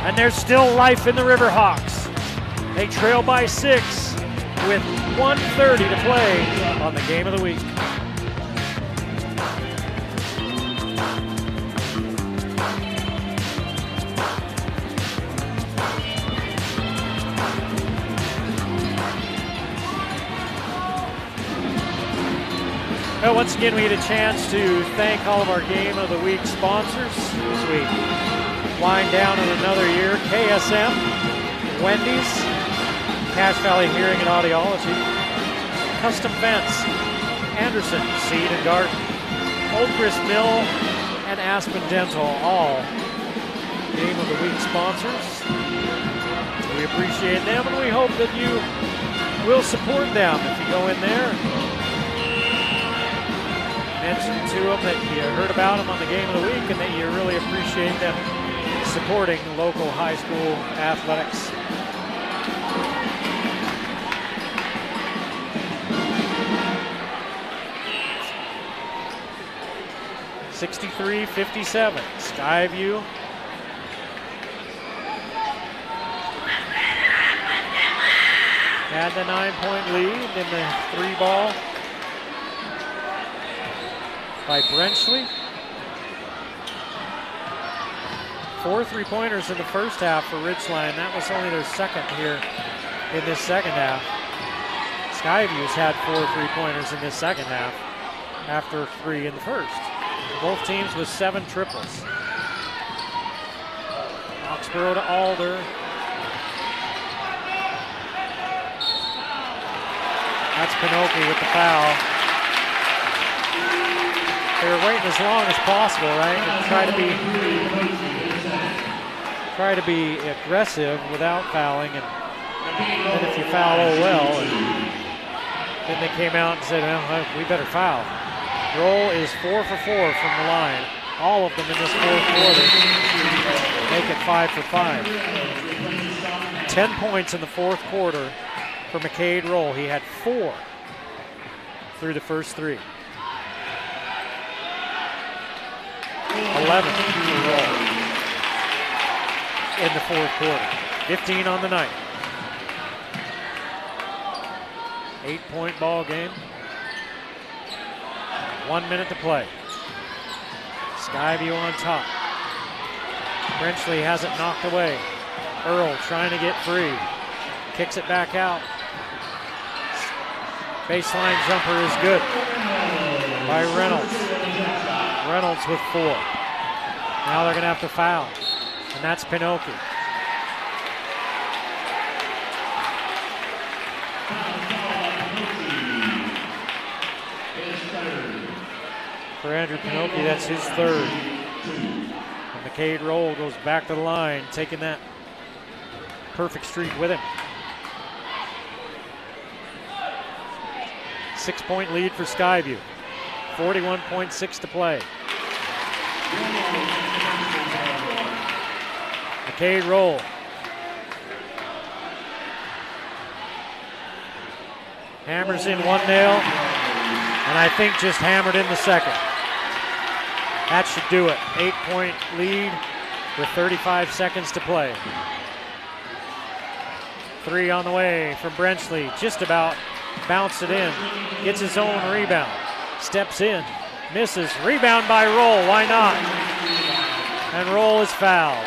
And there's still life in the Riverhawks. They trail by 6 with 1:30 to play on the game of the week. Well, once again, we get a chance to thank all of our Game of the Week sponsors as we wind down in another year. KSM, Wendy's, Cache Valley Hearing and Audiology, Custom Fence, Anderson Seed and Garden, Old Grist Mill, and Aspen Dental, all Game of the Week sponsors. We appreciate them, and we hope that you will support them if you go in there. Mention to them that you heard about them on the Game of the Week and that you really appreciate them supporting local high school athletics. (63-57). Skyview had the 9-point lead in the 3-ball by Brenchley. 4 3-pointers in the first half for Ridgeline. That was only their second here in this second half. Skyview's had 4 3-pointers in this second half after 3 in the first. Both teams with 7 triples. Oxborough to Alder. That's Pinoki with the foul. They were waiting as long as possible, right? And try to be aggressive without fouling, and then if you foul, oh well. And then they came out and said, well, we better foul. Roll is 4 for 4 from the line. All of them in this fourth quarter. Make it 5 for 5. 10 points in the fourth quarter for McCade Roll. He had 4 through the first 3. 11 for Roll in the fourth quarter. 15 on the night. 8-point ball game. 1 minute to play. Skyview on top. Brenchley has it knocked away. Earl trying to get free. Kicks it back out. Baseline jumper is good by Reynolds. Reynolds with 4. Now they're going to have to foul, and that's Pinoki. For Andrew Pinoki, that's his 3rd. And McCade Roll goes back to the line, taking that perfect streak with him. 6-point lead for Skyview. 41.6 to play. McCade Roll. Hammers in one nail, and I think just hammered in the second. That should do it. 8-point lead with 35 seconds to play. 3 on the way from Brenchley. Just about bounced it in. Gets his own rebound. Steps in. Misses. Rebound by Roll. Why not? And Roll is fouled.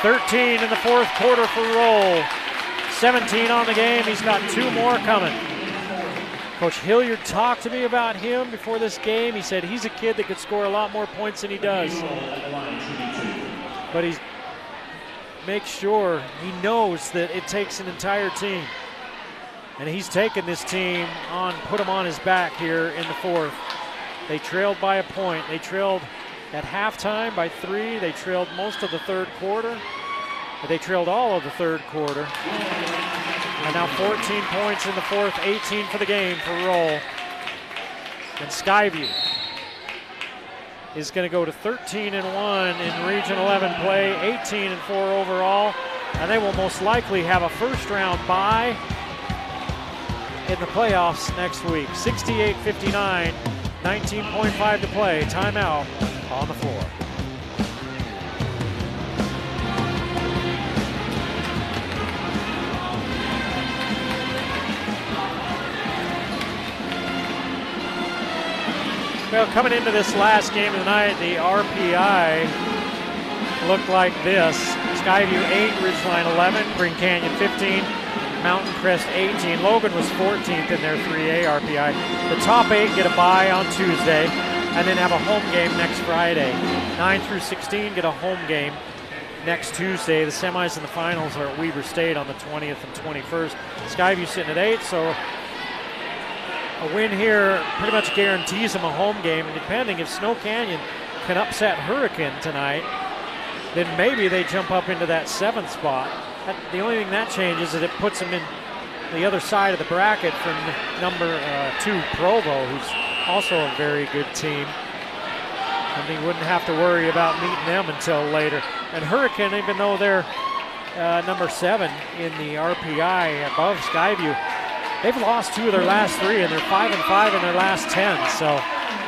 13 in the fourth quarter for Roll. 17 on the game. He's got 2 more coming. Coach Hilliard talked to me about him before this game. He said he's a kid that could score a lot more points than he does. But he makes sure he knows that it takes an entire team. And he's taken this team on, put them on his back here in the fourth. They trailed by a point. They trailed at halftime by 3. They trailed most of the third quarter. They trailed all of the third quarter. And now 14 points in the fourth, 18 for the game for Roll. And Skyview is going to go to 13-1 in Region 11 play, 18-4 overall. And they will most likely have a first-round bye in the playoffs next week. 68-59, 19.5 to play. Timeout on the floor. Well, coming into this last game of the night, the RPI looked like this. Skyview 8, Ridgeline 11, Green Canyon 15, Mountain Crest 18. Logan was 14th in their 3A RPI. The top 8 get a bye on Tuesday and then have a home game next Friday. 9 through 16 get a home game next Tuesday. The semis and the finals are at Weber State on the 20th and 21st. Skyview sitting at 8, so a win here pretty much guarantees them a home game, and depending if Snow Canyon can upset Hurricane tonight, then maybe they jump up into that 7th spot. The only thing that changes is it puts them in the other side of the bracket from number 2 Provo, who's also a very good team. And they wouldn't have to worry about meeting them until later. And Hurricane, even though they're number 7 in the RPI above Skyview, they've lost 2 of their last 3, and they're 5-5 in their last 10. So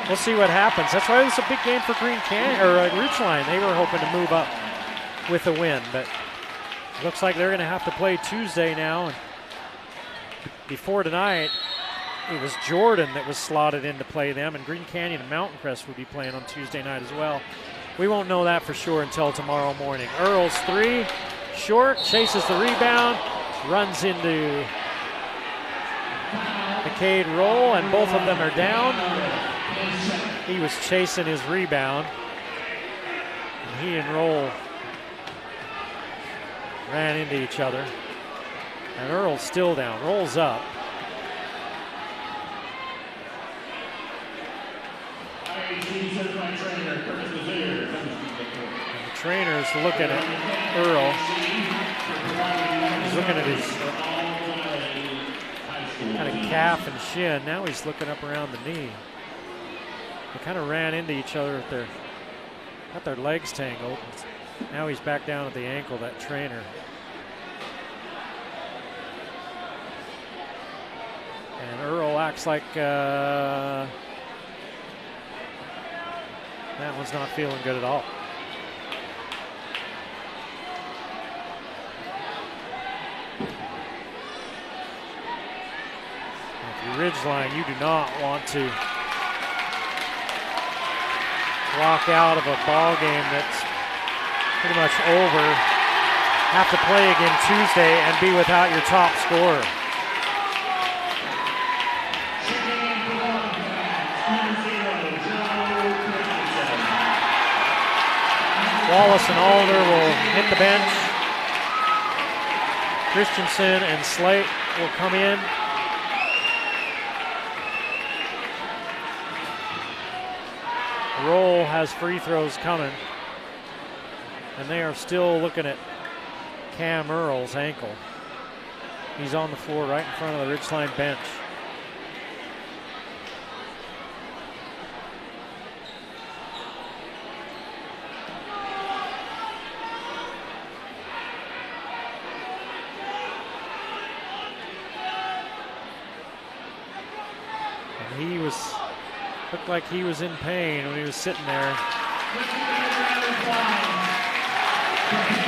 we'll see what happens. That's why it's a big game for Green Canyon or Ridgeline. They were hoping to move up with a win, but looks like they're going to have to play Tuesday now. And before tonight, it was Jordan that was slotted in to play them, and Green Canyon and Mountain Crest would be playing on Tuesday night as well. We won't know that for sure until tomorrow morning. Earl's three, short, chases the rebound, runs into McCade Roll, and both of them are down. He was chasing his rebound. And he and Roll ran into each other. And Earl's still down, rolls up. And the trainer's looking at Earl. He's looking at his kind of calf and shin. Now he's looking up around the knee. They kind of ran into each other at got their legs tangled. Now he's back down at the ankle, that trainer. And Earl acts like that one's not feeling good at all. If you're Ridgeline, you do not want to walk out of a ball game that's pretty much over, have to play again Tuesday and be without your top scorer. Wallace and Alder will hit the bench. Christensen and Slate will come in. Roll has free throws coming. And they are still looking at Cam Earl's ankle. He's on the floor right in front of the Ridgeline bench. Looked like he was in pain when he was sitting there.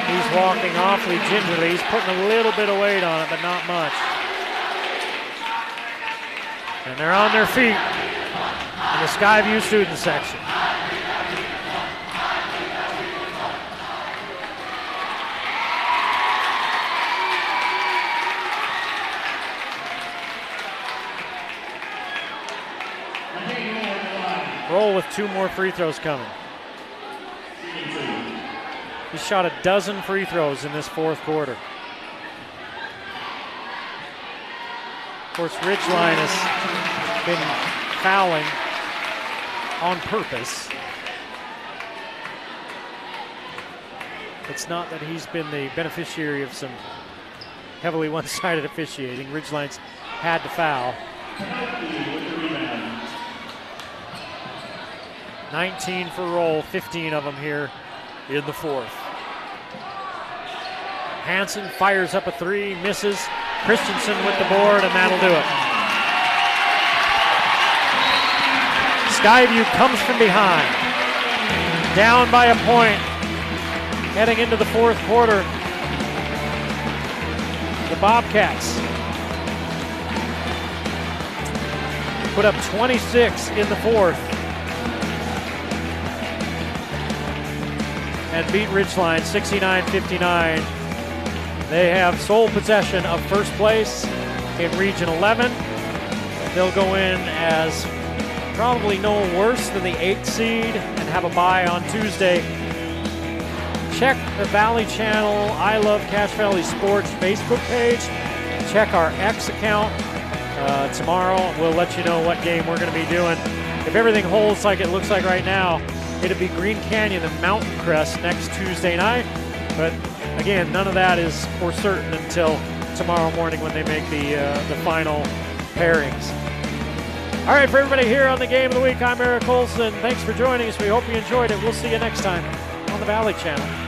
He's walking awfully gingerly. He's putting a little bit of weight on it, but not much. And they're on their feet in the Skyview student section. Roll with 2 more free throws coming. He shot a dozen free throws in this fourth quarter. Of course, Ridgeline has been fouling on purpose. It's not that he's been the beneficiary of some heavily one-sided officiating. Ridgeline's had to foul. 19 for Roll, 15 of them here in the fourth. Hansen fires up a 3, misses. Christensen with the board, and that'll do it. Skyview comes from behind. Down by a point. Heading into the fourth quarter. The Bobcats put up 26 in the fourth. And beat Ridgeline 69-59. They have sole possession of first place in Region 11. They'll go in as probably no worse than the 8th seed and have a bye on Tuesday. Check the Valley Channel I Love Cache Valley Sports Facebook page. Check our X account. Tomorrow we'll let you know what game we're going to be doing. If everything holds like it looks like right now, it'll be Green Canyon and Mountain Crest next Tuesday night. But again, none of that is for certain until tomorrow morning when they make the final pairings. All right, for everybody here on the Game of the Week, I'm Eric Olson. Thanks for joining us. We hope you enjoyed it. We'll see you next time on the Valley Channel.